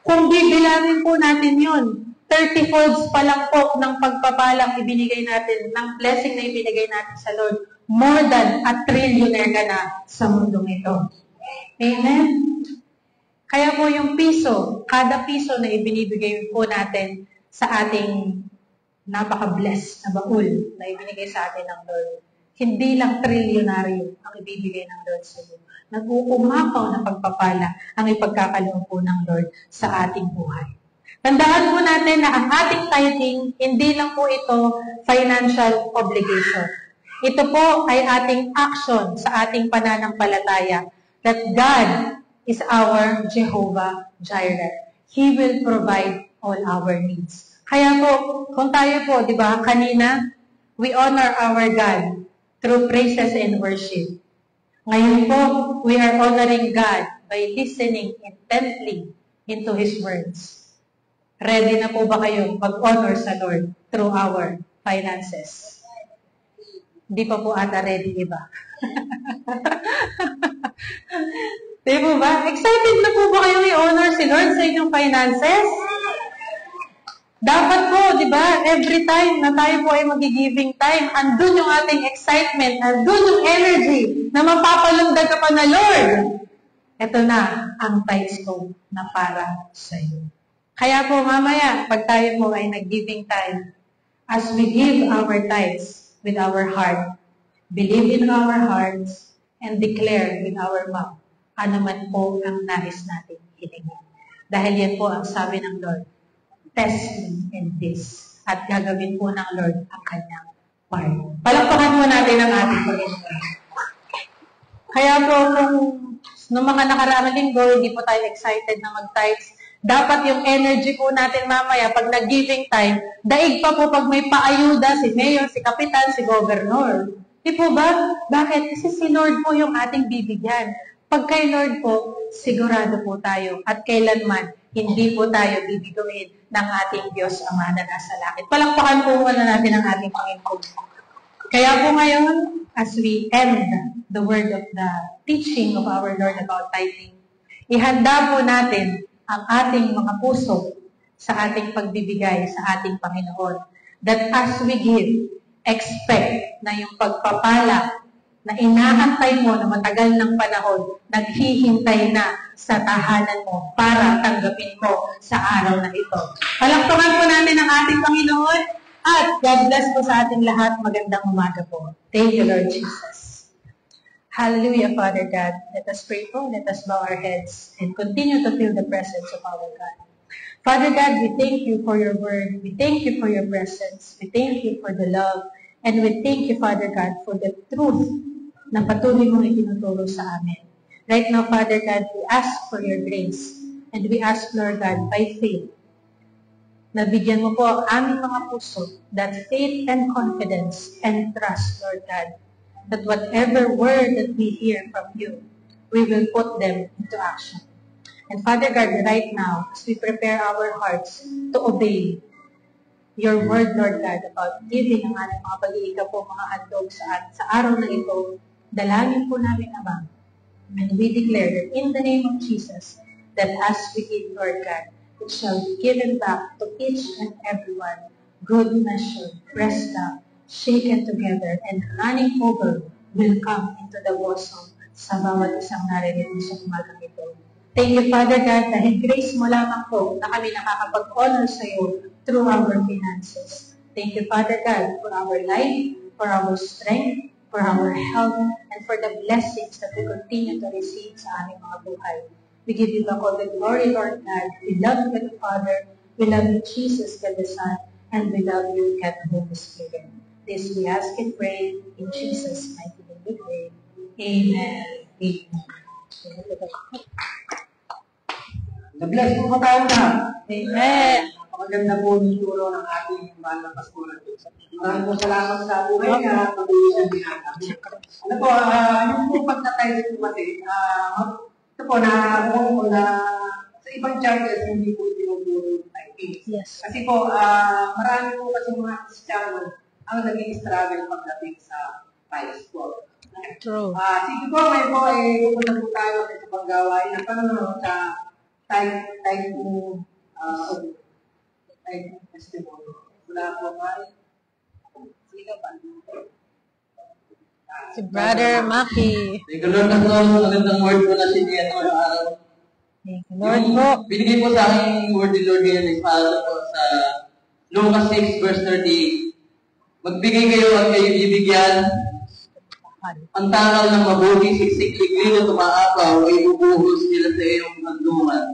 S4: Kung bibilangin po natin yun, 30 folds pa lang po ng pagpapalang ibinigay natin, ng blessing na ibinigay natin sa Lord, more than a trillionaire ka na sa mundong ito. Amen? Kaya po yung piso, kada piso na ibinibigay po natin sa ating napaka-blessed na baul na ibinigay sa atin ng Lord, hindi lang trilyonaryo ang ibibigay ng Lord sa iyo. Nag-uumapaw na pagpapala ang ipagkakaloob po ng Lord sa ating buhay. Tandaan po natin na ang ating tithing, hindi lang po ito financial obligation. Ito po ay ating action sa ating pananampalataya that God is our Jehovah Jireh. He will provide all our needs. Kaya po, kung tayo po, di ba, kanina, we honor our God through praises and worship. Ngayon po, we are honoring God by listening intently into His words. Ready na po ba kayo mag-honor sa Lord through our finances? Hindi pa po ata ready, iba. Di po ba? Excited na po ba kayo i-honor si Lord sa inyong finances? Dapat po, di ba, every time na tayo po ay mag-giving time, andun yung ating excitement, andun yung energy na mapapalundag ka pa na, Lord, ito na ang tithes ko na para sa iyo. Kaya po mamaya, pag tayo po ay nag-giving time, as we give our tithes with our heart, believe in our hearts, and declare with our mouth, ano man po ang nais natin hilingin. Dahil yan po ang sabi ng Lord, test me in this. At gagawin po ng Lord ang kanyang part. Palakpakan po natin ang ating Panginoon. Kaya po, nung mga nakaraang linggo, hindi po tayo excited na mag-tithes. Dapat yung energy po natin mamaya, pag nag-giving time, daig pa po pag may paayuda, si Mayor, si Kapitan, si Governor. Di po ba? Bakit? Kasi si Lord po yung ating bibigyan. Pag kay Lord po, sigurado po tayo. At kailanman, hindi po tayo bibiguin ng ating Diyos Ama na nasa langit. Palakpakan po muna natin ang ating Panginoon. Kaya po ngayon, as we end the word of the teaching of our Lord about tithing, ihanda po natin ang ating mga puso sa ating pagbibigay sa ating Panginoon. That as we give, expect na yung pagpapala na inaantay mo na matagal ng panahon, naghihintay na sa tahanan mo para tanggapin mo sa araw na ito. Palakpakan po natin ang ating Panginoon at God bless po sa ating lahat. Magandang umaga po. Thank you, Lord Jesus. Hallelujah, Father God. Let us pray po. Let us bow our heads and continue to feel the presence of our God. Father God, we thank you for your word. We thank you for your presence. We thank you for the love. And we thank you, Father God, for the truth na patuloy mong itinuturo sa amin. Right now, Father God, we ask for your grace. And we ask, Lord God, by faith, na bigyan mo po ang aming mga puso, that faith and confidence and trust, Lord God, that whatever word that we hear from you, we will put them into action. And Father God, right now, as we prepare our hearts to obey your word, Lord God, about giving ang ating mga pag-iika po, mga handog sa araw na ito, dalangin po namin, Ama. And we declare that in the name of Jesus, that as we give, Lord God, it shall be given back to each and everyone, good measure, pressed down, shaken together, and running over will come into the bosom sa bawat isang narinig sa umagang ito. Thank you, Father God, dahil grace mo lamang po na kami nakakapag-honor sa iyo through our finances. Thank you, Father God, for our life, for our strength, for our health, and for the blessings that we continue to receive sa aming mga buhay. We give you back all the glory, Lord God. We love you, God the Father. We love you, Jesus, God the Son. And we love you, God the Holy Spirit. This we ask and pray in Jesus' mighty name we pray. Amen. Amen.
S2: Na-bless po ba tayo na?
S4: Amen.
S2: Maganda po yung turo ng ating mahal na Pasko natin. Maraming po salamat sa buhay na pag-uwisan din natin. Ano po, yung po pagkatay po kasi, ito po, nakakuha ko na sa ibang churches, hindi po tinuturo ng tithing.
S4: Yes.
S2: Kasi po, marami po kasi mga Kristiyano ang naging struggle pagdating sa tithes po.
S4: True.
S2: Sige po, ngayon po, pupunta po tayo sa paggawain na panonood sa tithe po, testimony. Wala po kayo. Sige pa.
S4: Si Brother Maki.
S5: Thank you, Lord, magandang word po na sinigyan ko yung araw.
S4: Thank you, Lord po.
S5: Binigay po sa akin yung word ni Lord ngayon is para po sa Lucas 6 verse 38. Magbigay kayo at kayo bibigyan. Ang taral ng mabuti, siksik-ligli na tumaapaw ay bubuhos nila sa iyong handungan.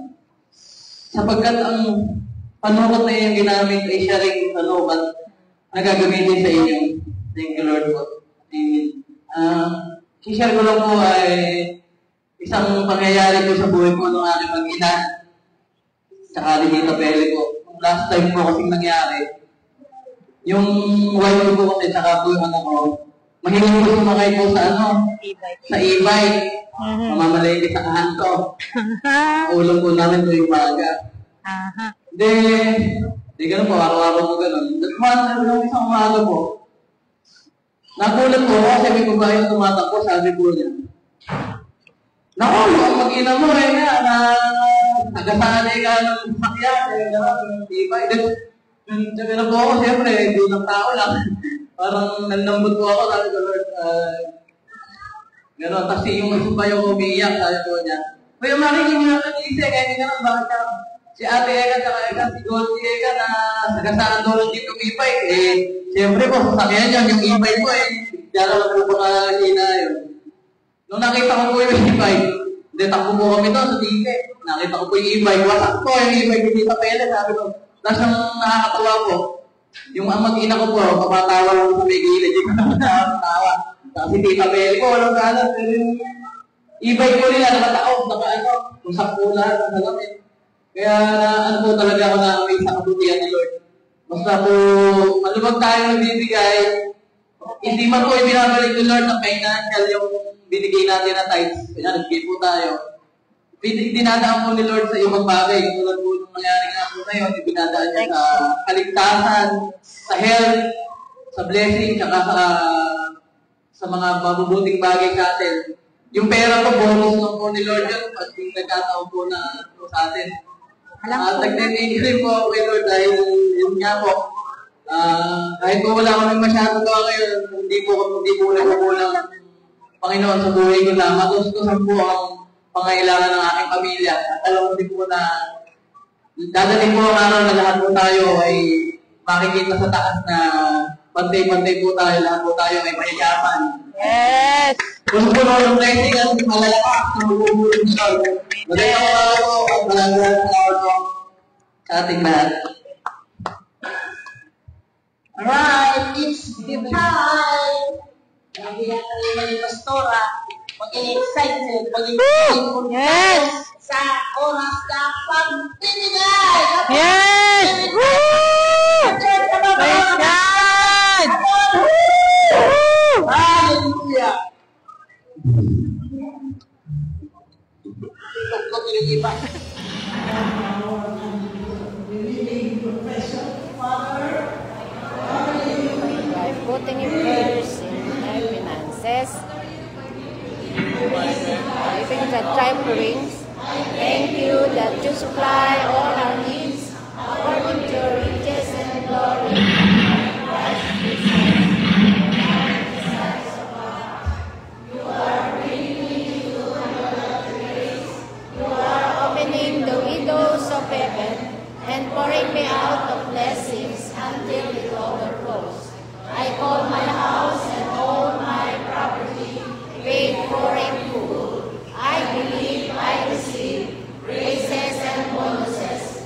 S5: Sapagkat ang panukat na iyong ginamit ay siya rin panukat na gagamitin sa inyo. Thank you, Lord po. Amen. Share ko lang po ay isang pangyayari po sa buhay ko ng aking mag-ina sa ni Tita Pele ko. Last time po kasing nangyari, yung wife ko po kasi saka po yung anak ko, mahilig ko sumakay po sa sa e-bike. Mamamalay sa kanto. Ulam po namin po yung baga. Hindi ganun po, araw-araw po ganun. Nung isang umaga po, nagulat po ako kasi may babae na tumatakbo, sabi po niya, naku, yung mag-ina mo nga, na nagasanay ka ng sakyan, iba. Sabi na po ako, siyempre, bilang tao lang. Parang nalambot po ako, sabi ko, Lord, gano'n. Tapos yung isa pa yung umiiyak, sabi po niya, Kuya Maring, hindi na kanilise, kaya hindi naman, bakit ka? Si Ate Ega, si Goldie Ega, na nagasaan doon dito e-bike, siyempre po, sasakyan niya, yung e-bike po diyan lang po hina yun. Nung nakita ko po yung e-bike, hindi, takbo po kami doon sa tike. Nakita ko po yung e-bike, wasak po yung e-bike, hindi sa pele, sabi ko, tapos ang nakakatawa po, yung mag-ina ko po, kapatawa lang sa may gilid, yung nakakatawa. Kasi Tita Mel ko, walang gana, pero yung e-bike ko nila, nakataob, kung sakpo lahat, nasalamit. Kaya ano po talaga ako na-amaze sa kabutihan ni Lord. Basta po, malubag tayo nagbibigay, hindi man po ibinabalik ni Lord na financial yung binigay natin na tithes. Kaya nagbigay po tayo. Dinadaan po ni Lord sa ibang bagay. Tulad po nung nangyari nga po ngayon, ibinadaan niya sa kaligtasan, sa health, sa blessing, saka sa mga mabubuting bagay sa atin. Yung pera po, bonus lang po ni Lord yun at yung nagkataon po na sa atin. Nag-thank rin po ako kay Lord dahil yun nga po. Kahit po wala kami masyadong gawa ngayon, hindi po nagkukulang Panginoon sa buhay ko na matustusan po ang pangailangan ng aking pamilya. At alam ko din po na dadating po ang araw na lahat po tayo ay makikita sa taas na pantay-pantay po tayo, lahat po tayo ay mayayaman.
S4: Yes!
S5: Puno-puno ng blessing at malalakas na magbubuling siya. Magandang araw po at magandang araw po sa ating lahat.
S6: Alright, it's the time. Nagbilang ka rin ng pastora. Maging excited, maging
S4: Yes!
S6: sa oras na pagbibigay.
S4: Yes! Woo! Praise God!
S6: Hallelujah! Ito yung iba.
S7: By putting Him first in our finances, giving the time brings. Thank you that you supply all our needs according to your riches and glory. Christ Jesus. You are bringing to the grace. You are opening the windows of heaven and pouring me out of blessings until it overflows. I call my house and all my property paid for in full. I believe I receive praises and bonuses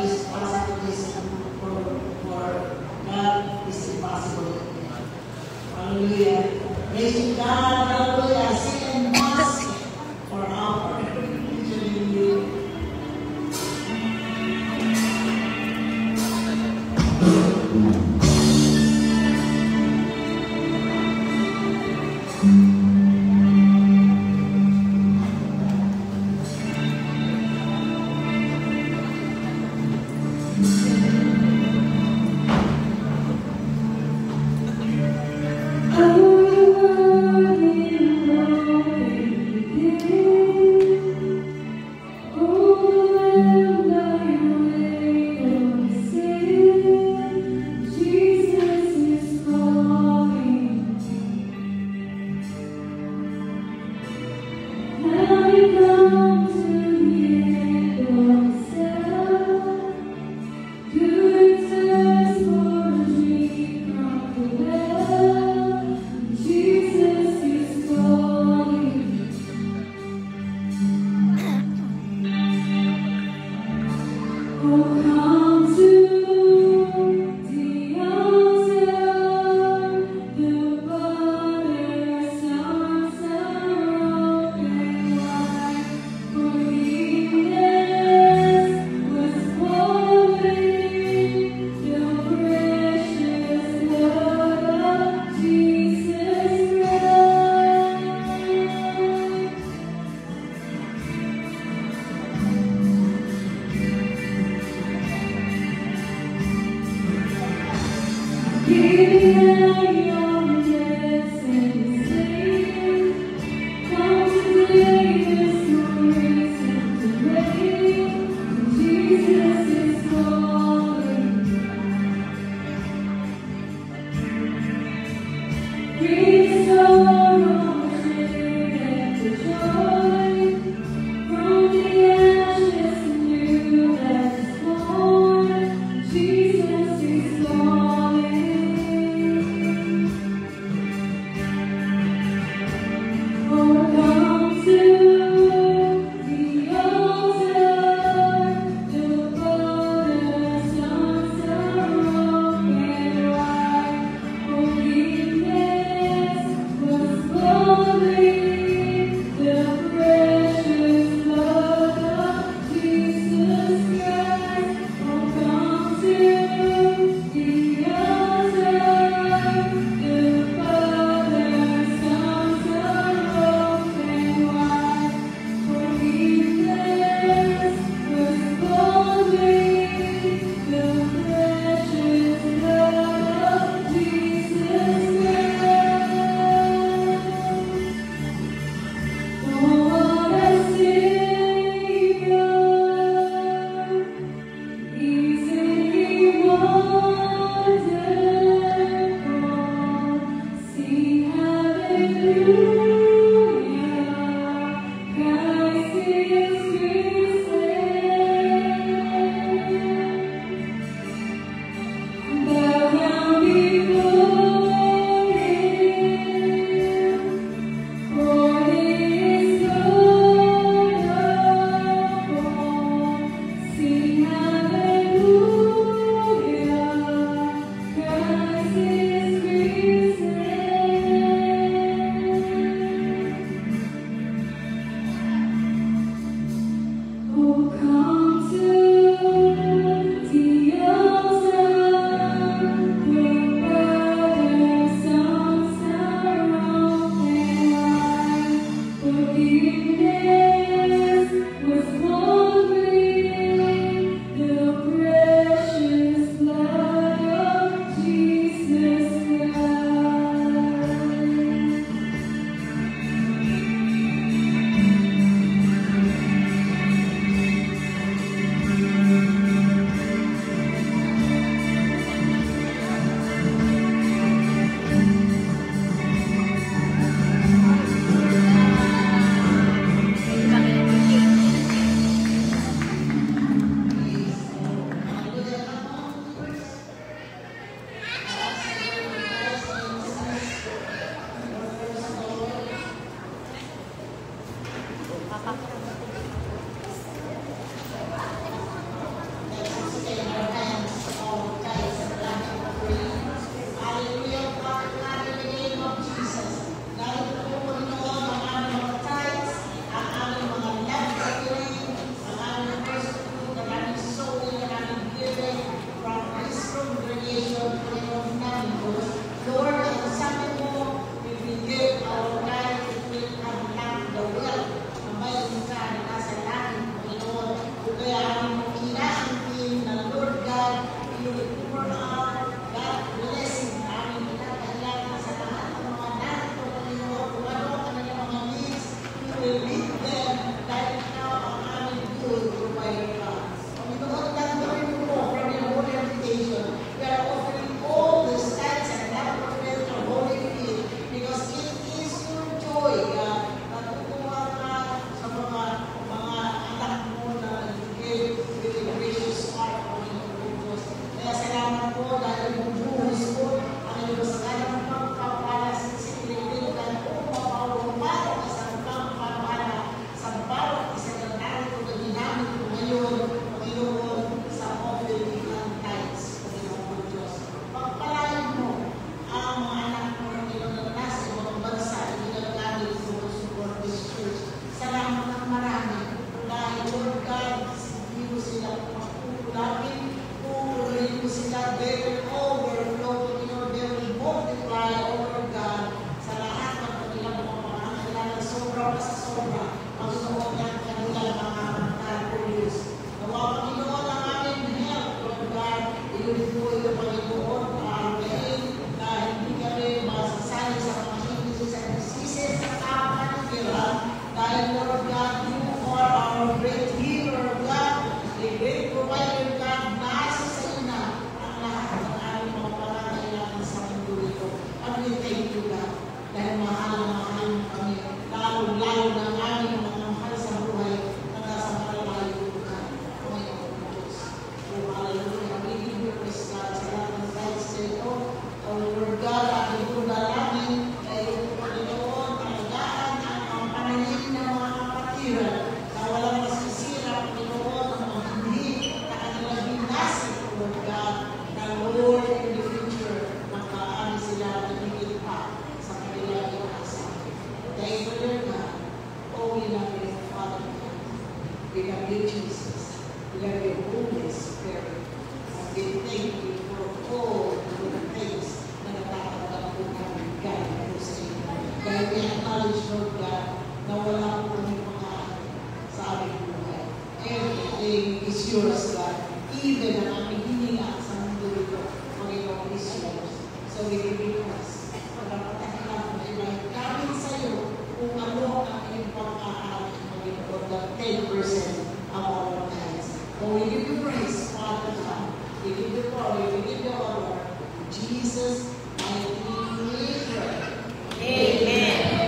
S6: is possible for God is impossible. Hallelujah. Praise God. Hallelujah. Sing and dance for our Hallelujah.
S1: Jesus is calling.
S8: acknowledge, Lord God, na wala po kami pangarap sa aming buhay. Everything is yours, God. Even ang aming hininga sa mundo dito, Panginoon, is yours. So we give you praise. Pagkakatahan na ibang sa iyo kung ano ang iyong pang-aaral, Panginoon, the 10% of our lives. So we give you praise, Father God. We give you glory, we give you honor. Jesus, mighty name we pray. Amen.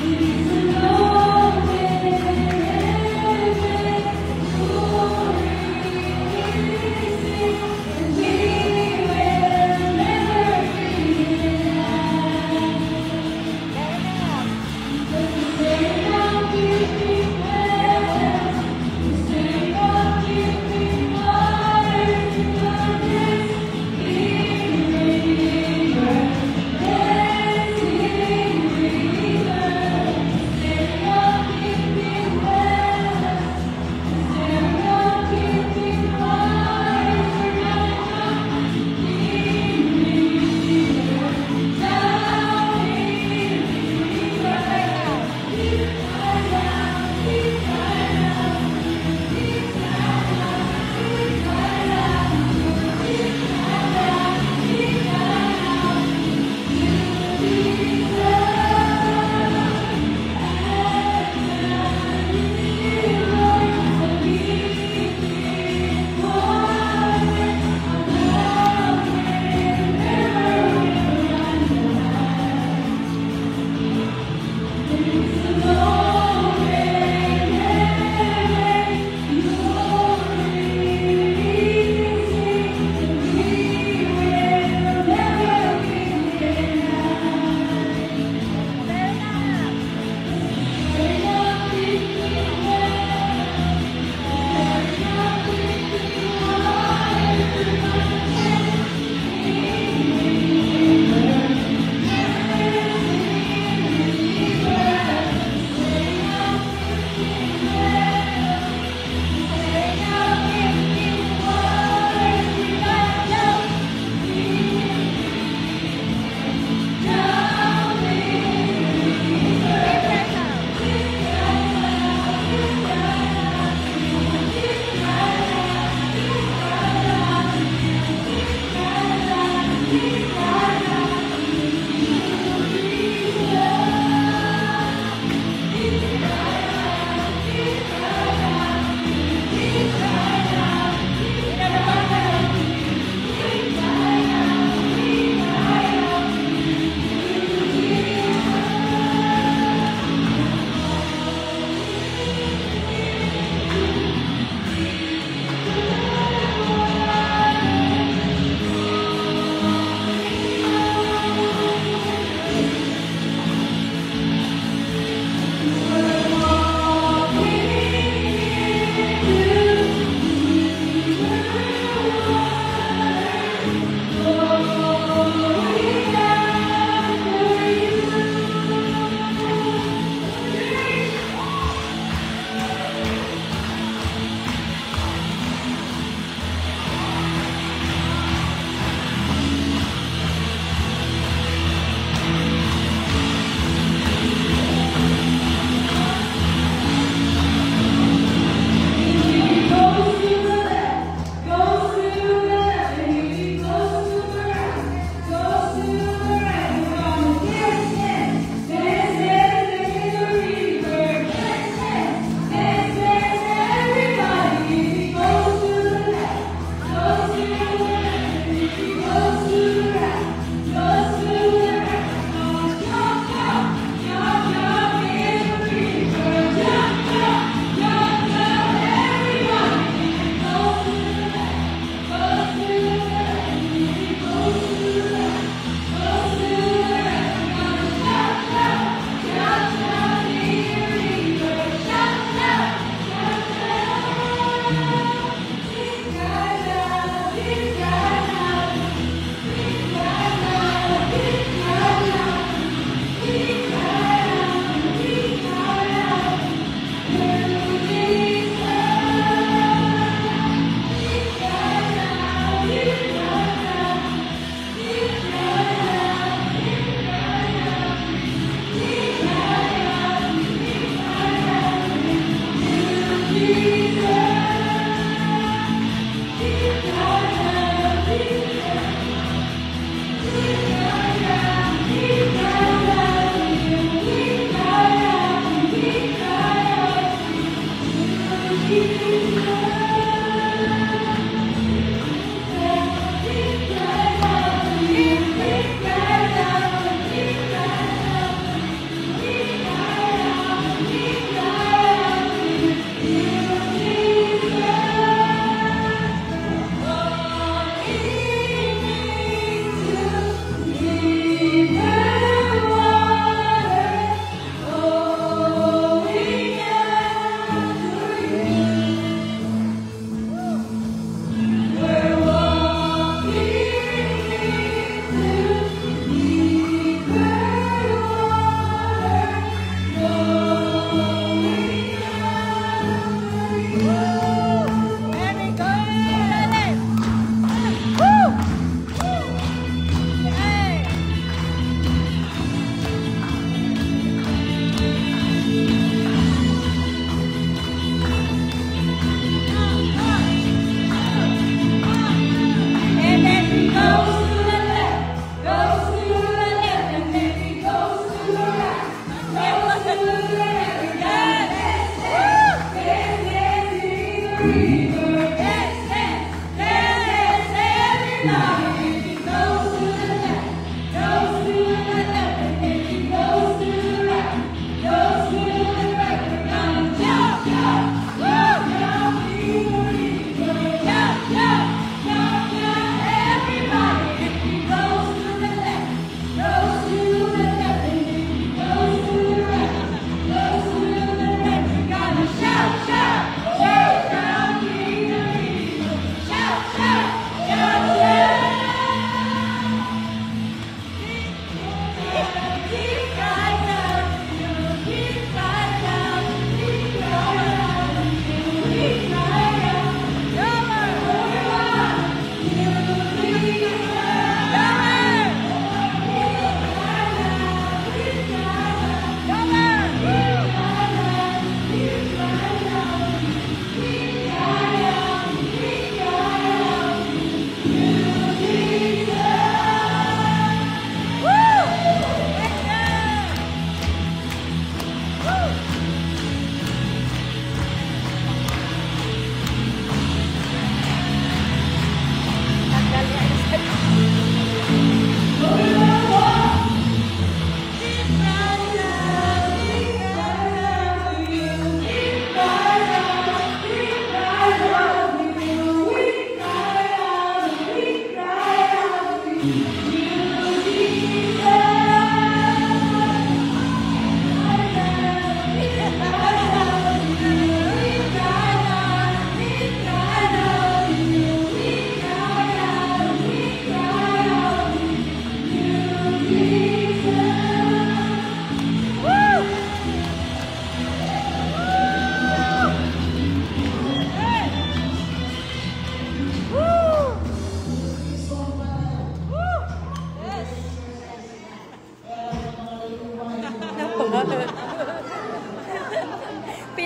S1: It is the Lord.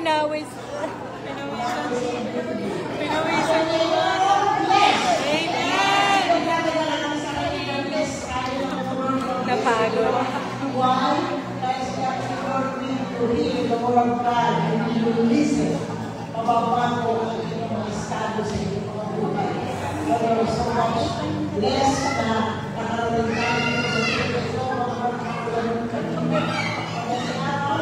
S9: pinawis. Pinawisan. Napagod.
S8: Why? Because we have to work to read the word of God and we will listen. Mababago ang inyong mga estado sa inyong mga buhay. There is so much less na nakarating namin sa ito, mga magkakaroon kanina. Kasi araw,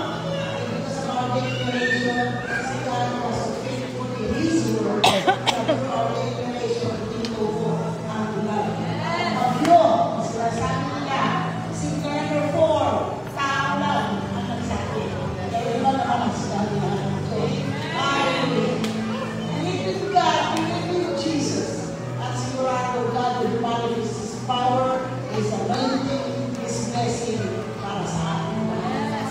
S8: ito sa mga declaration, si God was faithful in His word, sa our declaration, dito po ang love. Pablo, sinasabi nila, Singer number 4, tao lang ang nagsabi. Kaya iba naman ang sinabi na God, believe in Jesus. At sigurado God will manifest His power, His anointing, His blessing para sa ating lahat.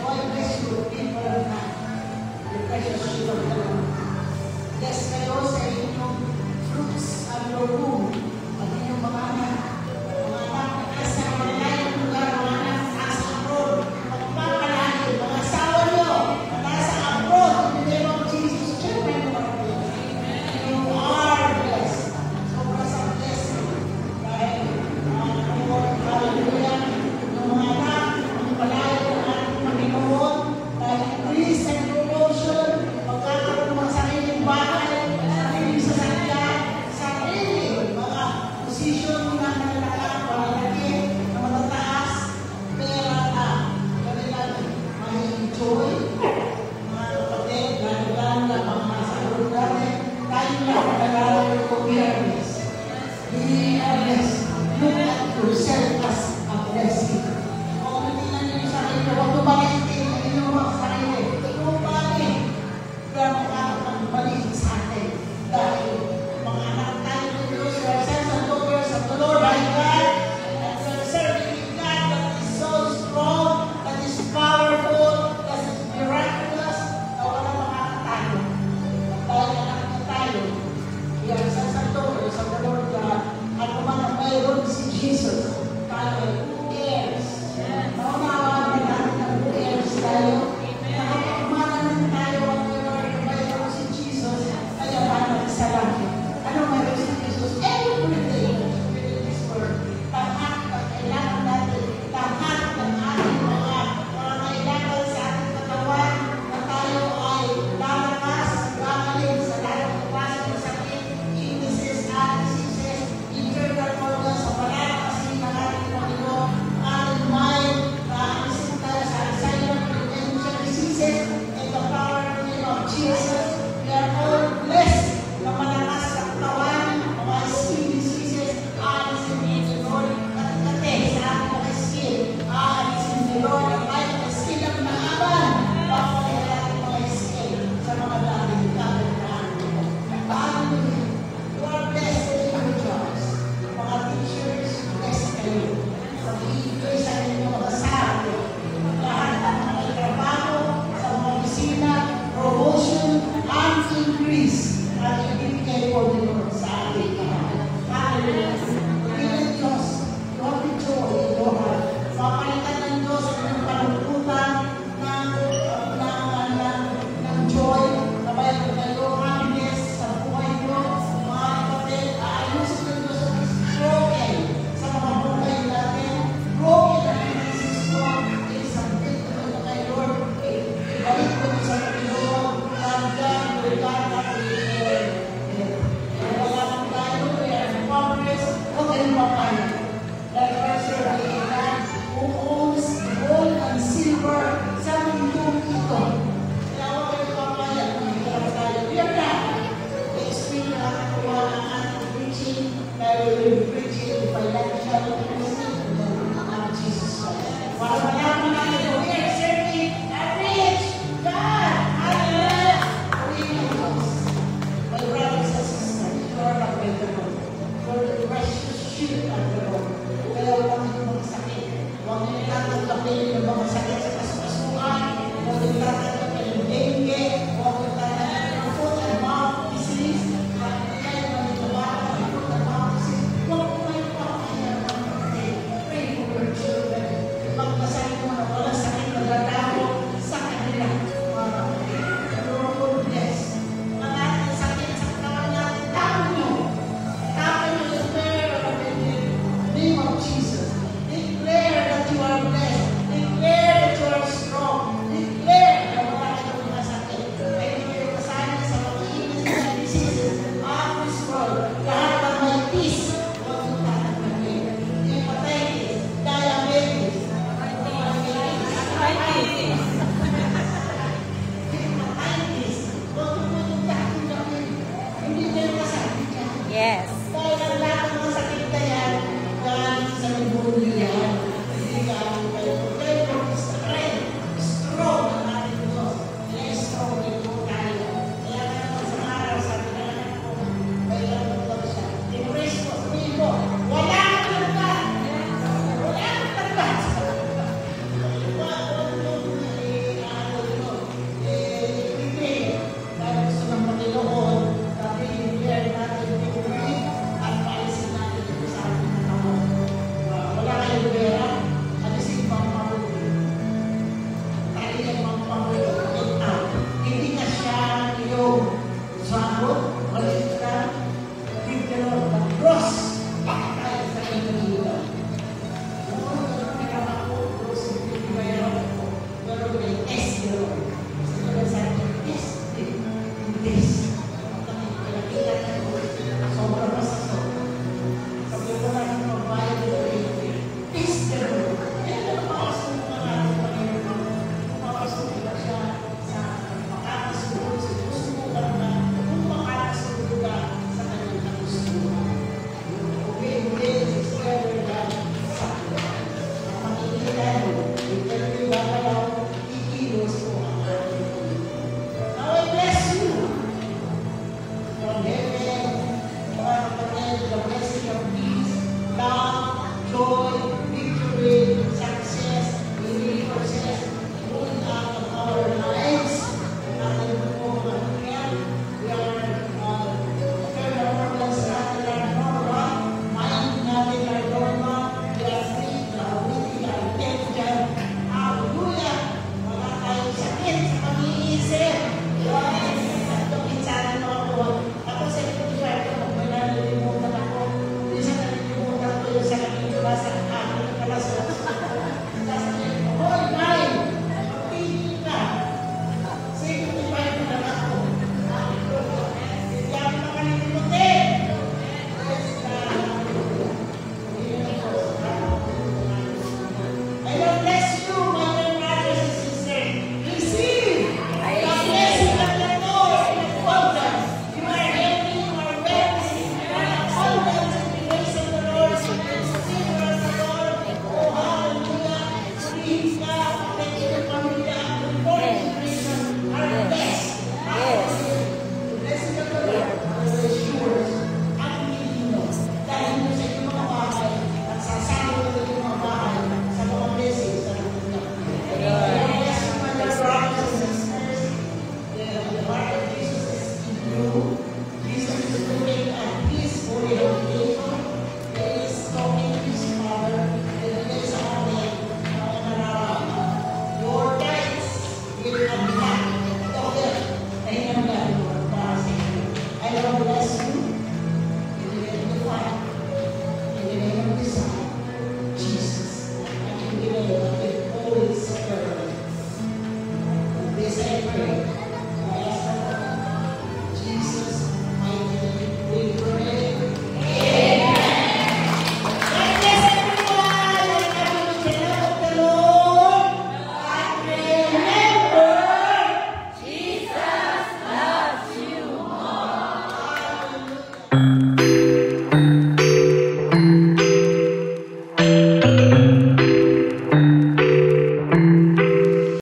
S8: Oh, I bless you, people of God. The precious sheep of God.